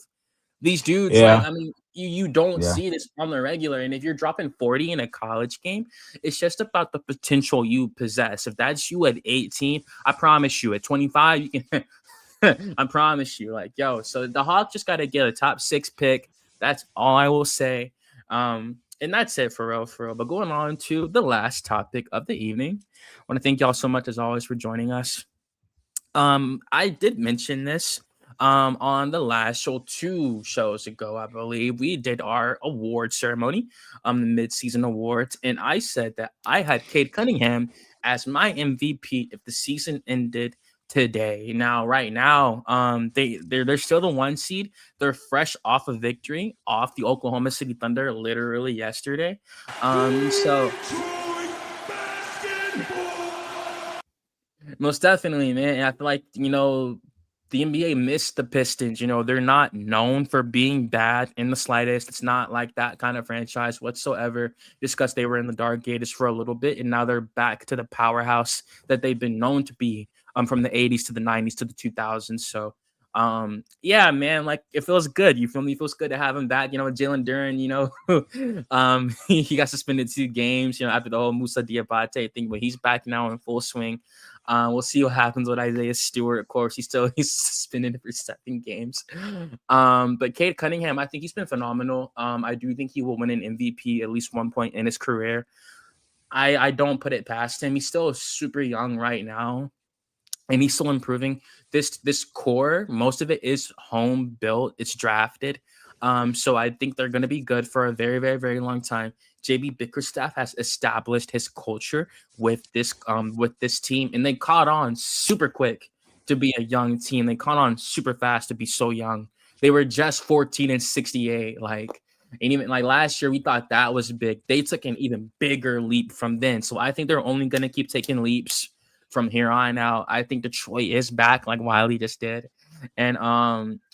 These dudes, like, I mean, you don't see this on the regular. And if you're dropping 40 in a college game, it's just about the potential you possess. If that's you at 18, I promise you, at 25, you can. I promise you, like, yo. So the Hawks just got to get a top 6 pick. That's all I will say. And that's it for real. But going on to the last topic of the evening, I want to thank y'all so much as always for joining us. I did mention this On the last show, 2 shows ago, I believe, we did our award ceremony, the mid-season awards, and I said that I had Cade Cunningham as my MVP if the season ended today. Now, right now, they're still the 1 seed. They're fresh off a victory off the Oklahoma City Thunder literally yesterday. So most definitely, man. And I feel like, the NBA missed the Pistons. They're not known for being bad in the slightest. It's not like that kind of franchise whatsoever. Just because they were in the dark ages for a little bit, and now they're back to the powerhouse that they've been known to be from the 80s to the 90s to the 2000s. So, yeah, man, like it feels good. You feel me? It feels good to have him back. Jalen Duren, he got suspended 2 games, after the whole Musa Diabate thing, but he's back now in full swing. We'll see what happens with Isaiah Stewart. Of course, he's suspended for 7 games. But Cade Cunningham, I think he's been phenomenal. I do think he will win an MVP at least 1 point in his career. I don't put it past him. He's still super young right now, and he's still improving. This core, most of it is home built. It's drafted. So I think they're going to be good for a very, very, very long time. JB Bickerstaff has established his culture with this team, and they caught on super quick to be a young team. They caught on super fast to be so young. They were just 14 and 68. And even like last year, we thought that was big. They took an even bigger leap from then. So I think they're only going to keep taking leaps from here on out. I think Detroit is back, like Wiley just did. And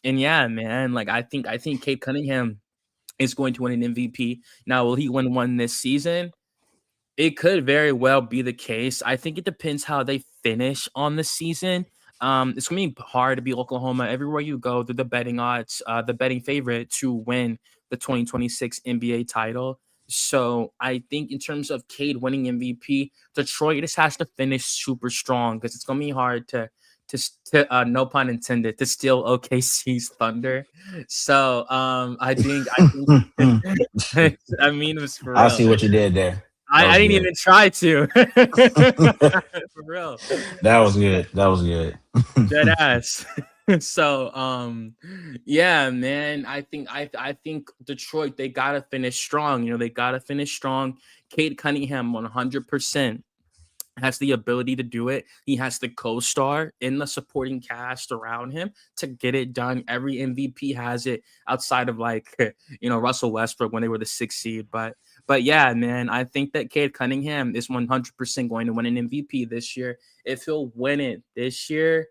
yeah, man, like I think Cade Cunningham is going to win an MVP. Now, will he win one this season? It could very well be the case. I think it depends how they finish on the season. It's gonna be hard to beat Oklahoma. Everywhere you go, they're the betting odds, the betting favorite to win the 2026 NBA title. So I think in terms of Cade winning MVP, Detroit just has to finish super strong because it's gonna be hard to no pun intended, to steal OKC's thunder. So I think I mean, it was for real. I see what you did there. I didn't even try to. For real. That was good. That was good. Dead ass. So yeah, man. I think Detroit, they gotta finish strong. They gotta finish strong. Cade Cunningham 100% has the ability to do it. He has the co-star in the supporting cast around him to get it done. Every MVP has it outside of Russell Westbrook when they were the 6th seed. But yeah, man, I think that Cade Cunningham is 100% going to win an MVP this year. If he'll win it this year,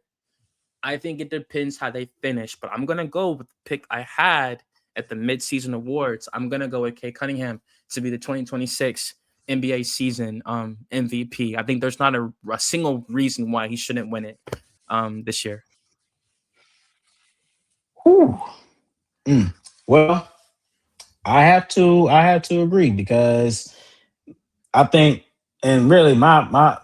I think it depends how they finish. But I'm going to go with the pick I had at the midseason awards. I'm going to go with Cade Cunningham to be the 2026 NBA season MVP. I think there's not a single reason why he shouldn't win it this year. Well, I have to agree because I think, and really my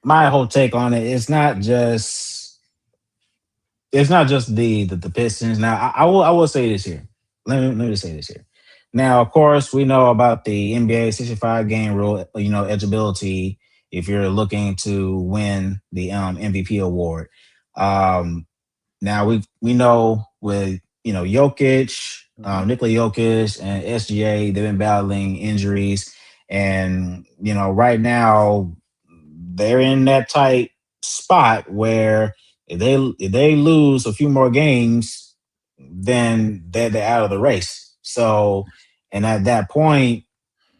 whole take on it, it's not just the Pistons. Now I will say this here. Let me say this here. Now, of course, we know about the NBA 65 game rule, eligibility if you're looking to win the MVP award. Now we know with Jokic, Nikola Jokic and SGA, they've been battling injuries, and right now they're in that tight spot where if they lose a few more games, then they're out of the race. So, and at that point,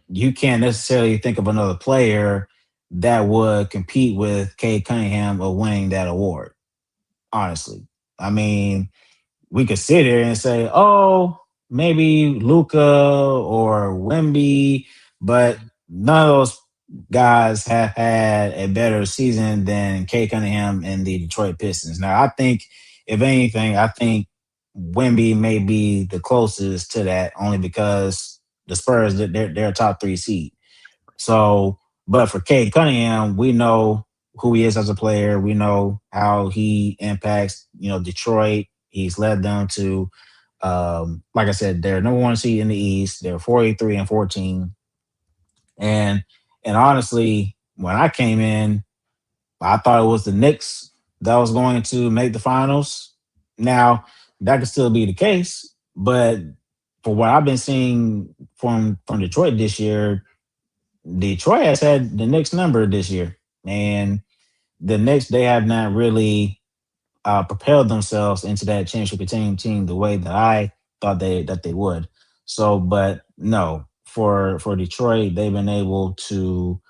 you can't necessarily think of another player that would compete with Cade Cunningham of winning that award. Honestly, I mean, we could sit here and say, oh, maybe Luka or Wemby, but none of those guys have had a better season than Cade Cunningham and the Detroit Pistons. Now, I think, if anything, Wemby may be the closest to that, only because the Spurs, they're a top 3 seed. So, but for Cade Cunningham, we know who he is as a player. We know how he impacts, Detroit. He's led them to, like I said, they're number 1 seed in the East. They're 43 and 14. And honestly, when I came in, I thought it was the Knicks that was going to make the finals. Now that could still be the case, but for what I've been seeing from Detroit this year, Detroit has had the Knicks number this year, and the Knicks they have not really propelled themselves into that championship contending team the way that I thought they would. So, but no, for Detroit, they've been able to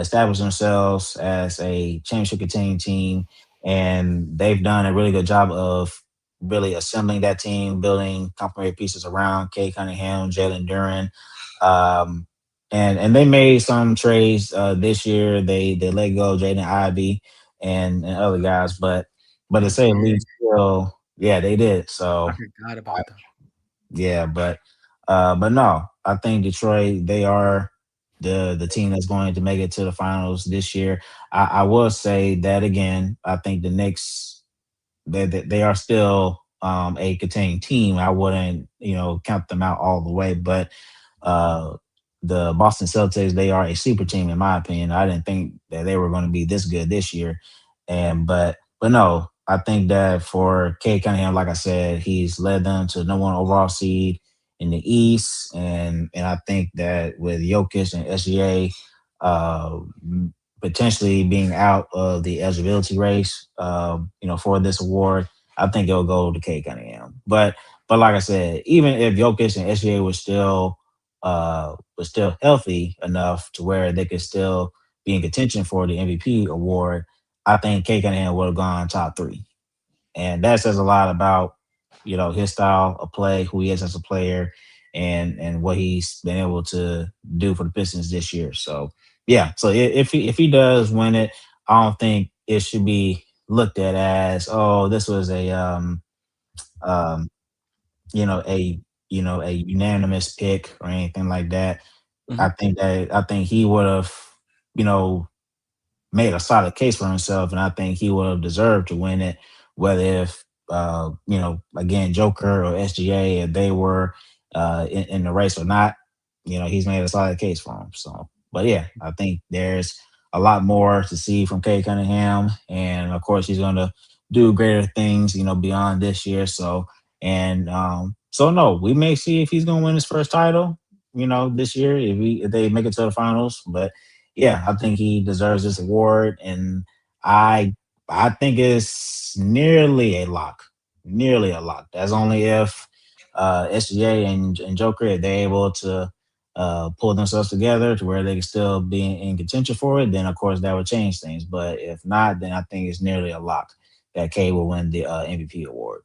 establish themselves as a championship contending team, and they've done a really good job of really assembling that team, building complementary pieces around Cade Cunningham, Jalen Duran. Um, and they made some trades this year. They let go of Jaden Ivey and other guys, but to They say the did. least, still, yeah, they did. I So forgot about them. yeah, but no, I think Detroit they are the team that's going to make it to the finals this year. I will say that again. I think the Knicks they are still a contending team. I wouldn't count them out all the way, but uh, the Boston Celtics they are a super team in my opinion. I didn't think that they were going to be this good this year, and but no, I think that for Cade Cunningham, like I said, he's led them to the number one overall seed in the East, and I think that with Jokic and SGA uh, potentially being out of the eligibility race, for this award, I think it'll go to Cade Cunningham. But like I said, even if Jokic and SGA was still healthy enough to where they could still be in contention for the MVP award, I think Cade Cunningham would have gone top three, and that says a lot about his style of play, who he is as a player, and what he's been able to do for the Pistons this year. So yeah, so if he does win it, I don't think it should be looked at as, oh, this was um a a unanimous pick or anything like that. Mhm. I think he would have you know made a solid case for himself, and I think he would have deserved to win it. Whether if again Joker or SGA if they were in the race or not, he's made a solid case for him. So, but yeah, I think there's a lot more to see from Kay Cunningham, and of course he's going to do greater things, beyond this year. So, and so no, we may see if he's going to win his first title, this year if they make it to the finals, but yeah, I think he deserves this award, and I I think it's nearly a lock, nearly a lock. That's only if SGA and Joker if they're able to pull themselves together to where they can still be in contention for it. Then of course that would change things. But if not, then I think it's nearly a lock that K will win the MVP award.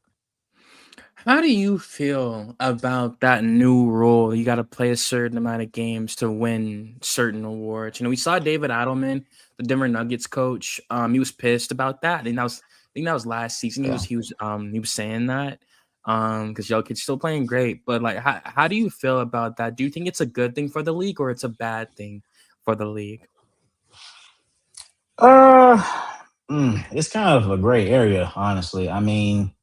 How do you feel about that new rule? You got to play a certain amount of games to win certain awards. We saw David Adelman, the Denver Nuggets coach. He was pissed about that. I think that was last season. He Yeah. was he was he was saying that because Jokic's still playing great. But like, how do you feel about that? Do you think it's a good thing for the league or it's a bad thing for the league? Uh, it's kind of a gray area, honestly. I mean,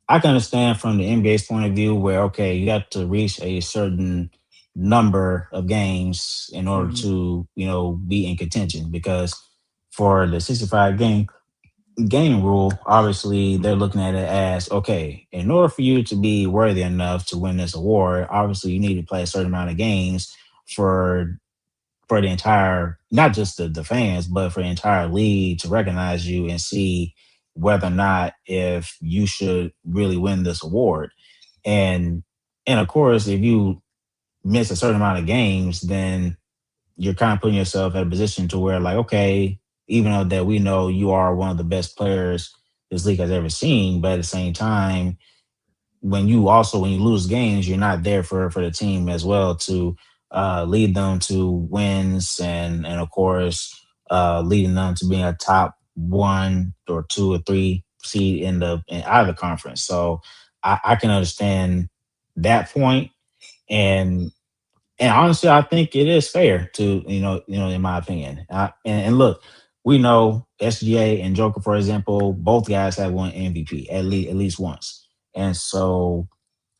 I can understand from the NBA's point of view where okay, you have to reach a certain number of games in order Mhm. to be in contention because for the 65 game rule, obviously they're looking at it as okay, in order for you to be worthy enough to win this award, obviously you need to play a certain amount of games for for the entire not just the fans but for the entire league to recognize you and see whether or not if you should really win this award and of course if you miss a certain amount of games then you're kind of putting yourself at a position to where like okay even though that we know you are one of the best players this league has ever seen but at the same time when you lose games, you're not there for the team as well to lead them to wins and of course leading them to being a top one or two or three seed in either conference. So I can understand that point and honestly I think it is fair to in my opinion. And look, we know SGA and Joker for example, both guys have won MVP at least once. And so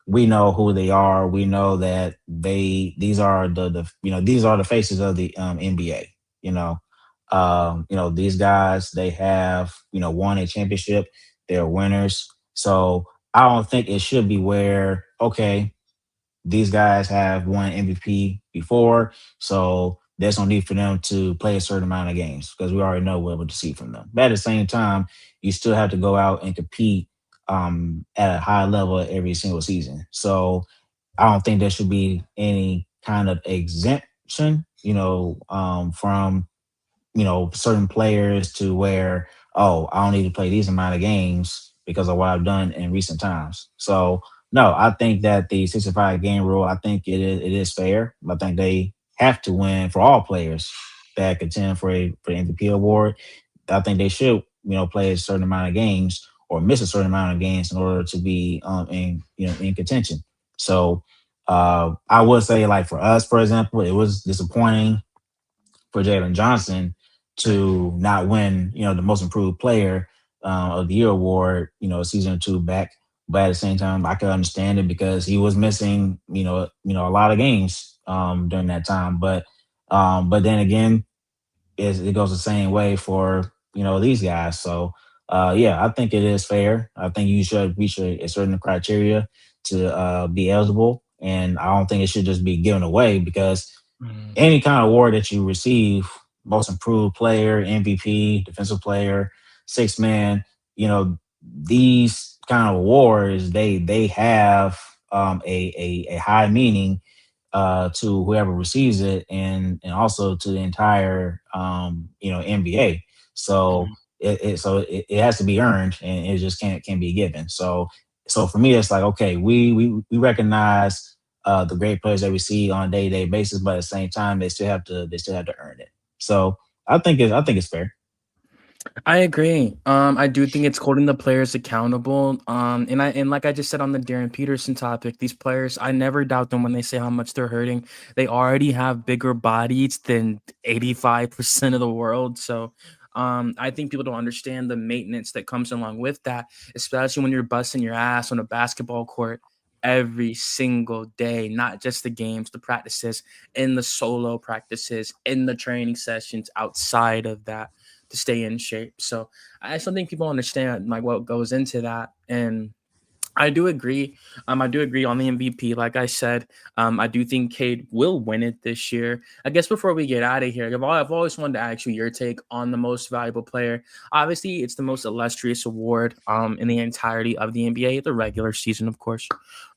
we know who they are. We know that these are these are the faces of the NBA. These guys they have won a championship. They're winners. So I don't think it should be where, okay, these guys have won MVP before, so there's no need for them to play a certain amount of games because we already know what to see from them. But at the same time, you still have to go out and compete at a high level every single season. So I don't think there should be any kind of exemption, from certain players to where, oh, I don't need to play these amount of games because of what I've done in recent times. So no, I think that the 65 game rule, I think it is fair. I think they have to win for all players that contend for the MVP award. I think they should, play a certain amount of games or miss a certain amount of games in order to be in contention. So I would say, like for us, for example, it was disappointing for Jalen Johnson to not win, the most improved player of the year award, a season or two back. But at the same time, I can understand it because he was missing, a lot of games during that time. But then again, it goes the same way for these guys. So yeah, I think it is fair. I think you should reach a certain criteria to be eligible, and I don't think it should just be given away because Mhm. any kind of award that you receive, most improved player, MVP, defensive player, six man, these kind of awards, they have a high meaning to whoever receives it, and also to the entire NBA. So Mhm. it has to be earned, and it just can't be given. So for me, it's like, okay, we recognize the great players that we see on a day to day basis, but at the same time, they still have to earn it. So I think it's fair. I agree. I do think it's holding the players accountable. And like I just said on the Darren Peterson topic, these players, I never doubt them when they say how much they're hurting. They already have bigger bodies than 85% of the world. So I think people don't understand the maintenance that comes along with that, especially when you're busting your ass on a basketball court every single day, not just the games, the practices, in the solo practices, in the training sessions outside of that to stay in shape. So I still think people understand like what goes into that. And I do agree. I do agree on the MVP. Like I said, I do think Cade will win it this year. I guess before we get out of here, I've always wanted to ask you your take on the most valuable player. Obviously, it's the most illustrious award in the entirety of the NBA, the regular season, of course.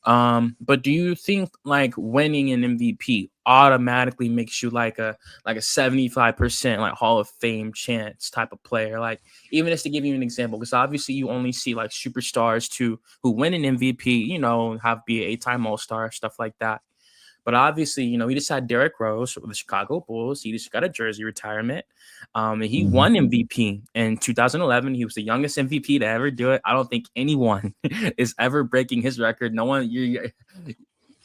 But do you think like winning an MVP automatically makes you like a 75% like Hall of Fame chance type of player? Like even just to give you an example, because obviously you only see like superstars who win an MVP, have be 8-time All-Star, stuff like that. But obviously, he just had Derrick Rose with the Chicago Bulls. He just got a jersey retirement. And he Hmm. won MVP in 2011. He was the youngest MVP to ever do it. I don't think anyone is ever breaking his record. No one,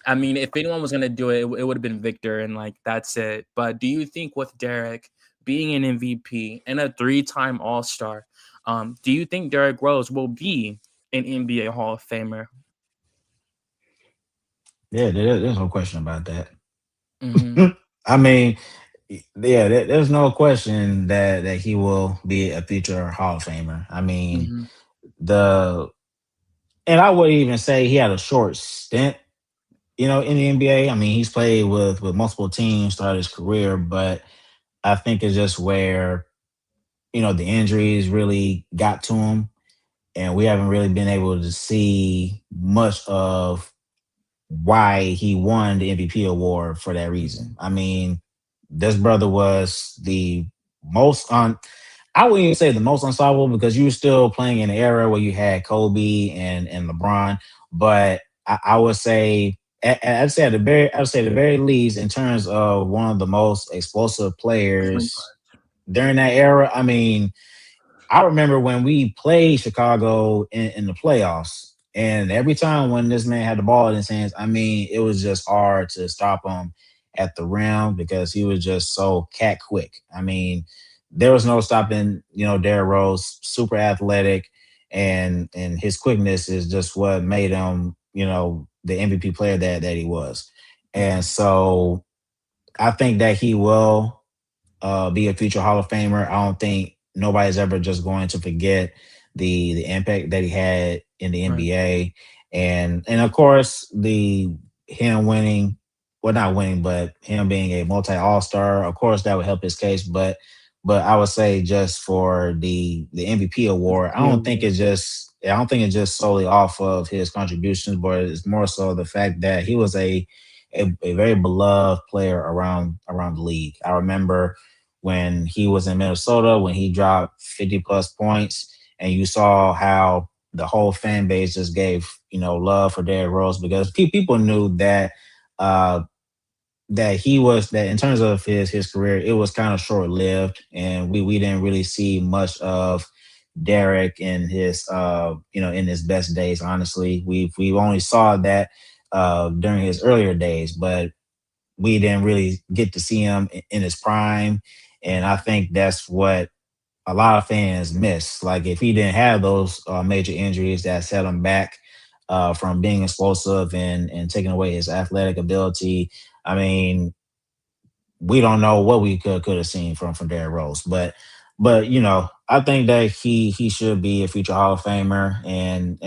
I mean, if anyone was gonna do it, it would have been Victor, and like that's it. But do you think with Derek being an MVP and a 3-time All Star, do you think Derrick Rose will be an NBA Hall of Famer? Yeah, there's no question about that. Hmm. I mean, yeah, there's no question that he will be a future Hall of Famer. I mean, Hmm. the and I would even say he had a short stint, in the NBA. I mean, he's played with multiple teams throughout his career, but I think it's just where the injuries really got to him, and we haven't really been able to see much of why he won the MVP award for that reason. I mean, this brother was the most on. I wouldn't even say the most unstoppable because you were still playing in an era where you had Kobe and LeBron, but I would say at the very least in terms of one of the most explosive Point players guard. during that era. I mean, I remember when we played Chicago in the playoffs, and every time when this man had the ball in his hands, I mean, it was just hard to stop him at the rim because he was just so cat quick. I mean, there was no stopping, Derrick Rose, super athletic, and his quickness is just what made him, the MVP player that he was. And Mhm. so I think that he will be a future Hall of Famer. I don't think nobody's ever just going to forget the impact that he had in the Right. NBA, and of course him winning, well, not winning, but him being a multi All-Star, of course that would help his case. But I would say just for the MVP award, I don't think it's just solely off of his contributions, but it's more so the fact that he was a very beloved player around the league. I remember when he was in Minnesota, when he dropped 50 plus points, and you saw how the whole fan base just gave love for Derrick Rose, because people knew that uh, that in terms of his career, it was kind of short lived, and we didn't really see much of Derek in his in his best days. Honestly, we only saw that during his earlier days, but we didn't really get to see him in his prime. And I think that's what a lot of fans miss. Like, if he didn't have those major injuries that set him back from being explosive and taking away his athletic ability, I mean, we don't know what we could have seen from Derrick Rose. But I think that he should be a future Hall of Famer, and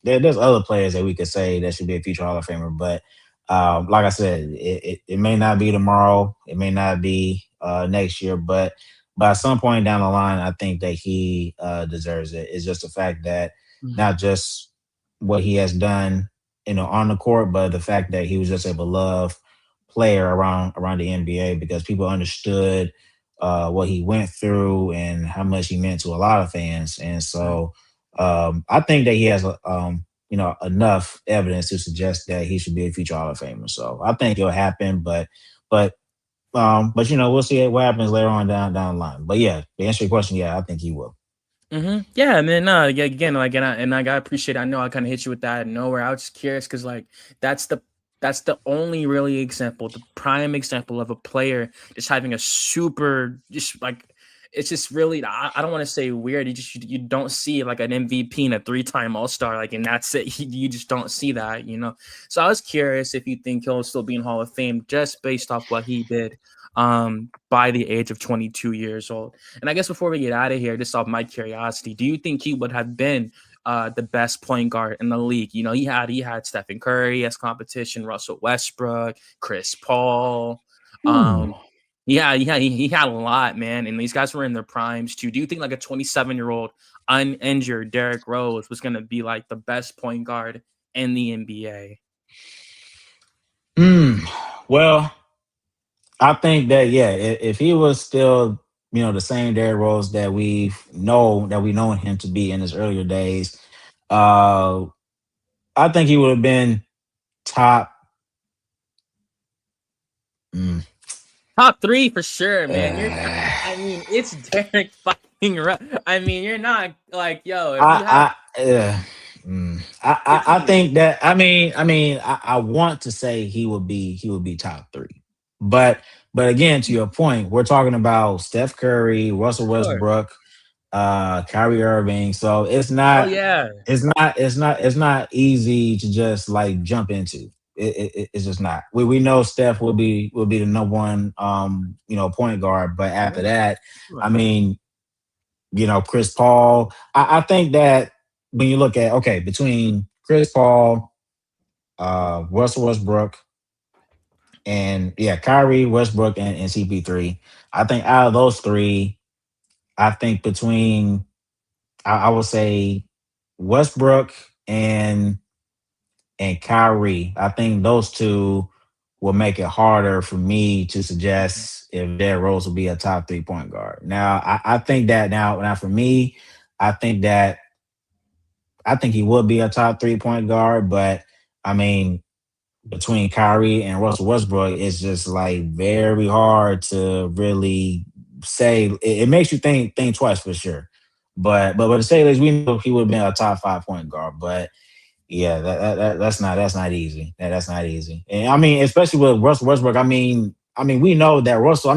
there's other players that we could say that should be a future Hall of Famer. But like I said, it may not be tomorrow, it may not be next year, but by some point down the line, I think that he deserves it. It's just the fact that not just what he has done, on the court, but the fact that he was just a beloved player around the NBA, because people understood what he went through and how much he meant to a lot of fans. And so I think that he has enough evidence to suggest that he should be a future Hall of Famer. So I think it'll happen, but we'll see what happens later on down the line. But yeah, to answer your question, yeah, I think he will. Yeah, and then yeah, again, like, and I appreciate. I know I kind of hit you with that out of nowhere. I was just curious because, like, that's the only really example, the prime example of a player just having a super, just like, it's just really, I don't want to say weird. You don't see like an MVP and a 3-time All-Star, like, and that's it. You just don't see that, So I was curious if you think he'll still be in Hall of Fame just based off what he did by the age of 22 years old. And I guess before we get out of here, just off my curiosity, do you think he would have been the best point guard in the league? He had Stephen Curry as competition, Russell Westbrook, Chris Paul. Yeah, he had a lot, man, and these guys were in their primes too. Do you think like a 27-year-old uninjured Derrick Rose was going to be like the best point guard in the NBA? Well, I think that, yeah, if he was still, the same Derrick Rose that we know him to be in his earlier days, I think he would have been top. Top 3 for sure, man. I mean, it's Derrick fucking Rose. I mean, you're not like, yo. If I think that, I want to say he would be top 3, but again, to your point, we're talking about Steph Curry, Russell Westbrook, Kyrie Irving. So it's not. Oh yeah. It's not easy to just like jump into. It's just not. We know Steph will be the number one point guard, but after that, I mean, Chris Paul. I think that when you look at, between Chris Paul, Russell Westbrook, and Kyrie, Westbrook, and CP3, I think out of those 3, I think between I would say Westbrook and Kyrie, I think those 2 will make it harder for me to suggest if Derrick Rose will be a top 3 point guard. Now, I think that now for me, I think he would be a top 3 point guard, but I mean, between Kyrie and Russell Westbrook, it's just like very hard to really say. It makes you think twice for sure. But to say this, we know he would have been a top 5 point guard. But yeah, that's not easy. That's not easy. And I mean, especially with Russell Westbrook, I mean, we know that Russell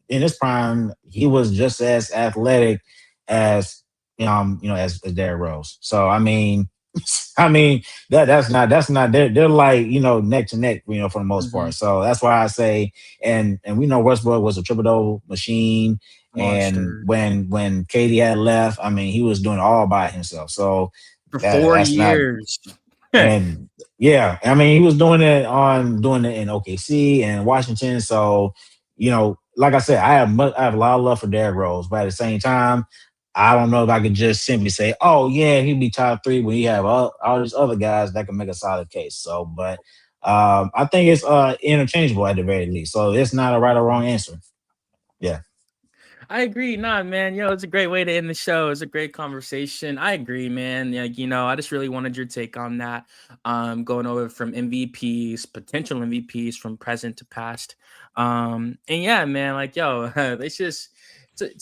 in his prime, he was just as athletic as as Derrick Rose. So I mean, that's not they're like, neck to neck, for the most part. So that's why I say, and we know Westbrook was a triple-double machine. Monster. And when KD had left, I mean, he was doing it all by himself. So for 4 That's not. years. And yeah, I mean, he was doing it in OKC and Washington. So, like I said, I have a lot of love for Derrick Rose, but at the same time, I don't know if I could just simply say, "Oh yeah, he'd be top 3" when you have all these other guys that can make a solid case. So, but I think it's interchangeable at the very least. So it's not a right or wrong answer. Yeah. I agree. Nah, man. It's a great way to end the show. It's a great conversation. I agree, man. Like, I just really wanted your take on that. Going over from MVPs, potential MVPs from present to past. And yeah, man, like, it's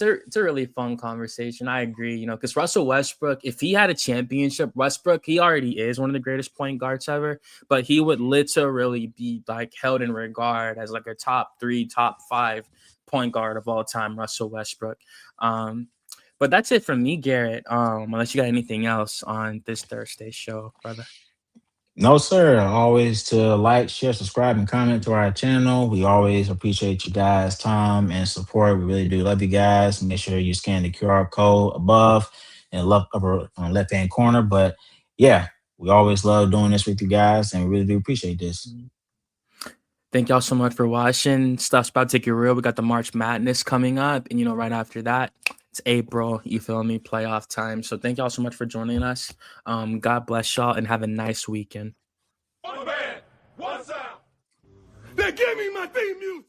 a really fun conversation. I agree, because Russell Westbrook, if he had a championship, he already is one of the greatest point guards ever, but he would literally be like held in regard as like a top 3, top 5 point guard of all time, Russell Westbrook. But that's it from me, Garrett. Unless you got anything else on this Thursday show, brother. No, sir. Always to like, share, subscribe, and comment to our channel. We always appreciate you guys' time and support. We really do love you guys. Make sure you scan the QR code above in the upper left-hand corner. But yeah, we always love doing this with you guys, and we really do appreciate this. Thank y'all so much for watching. Stuff's about to get real. We got the March Madness coming up. And, right after that, it's April. You feel me? Playoff time. So thank y'all so much for joining us. God bless y'all and have a nice weekend. One band, one sound. They give me my theme music.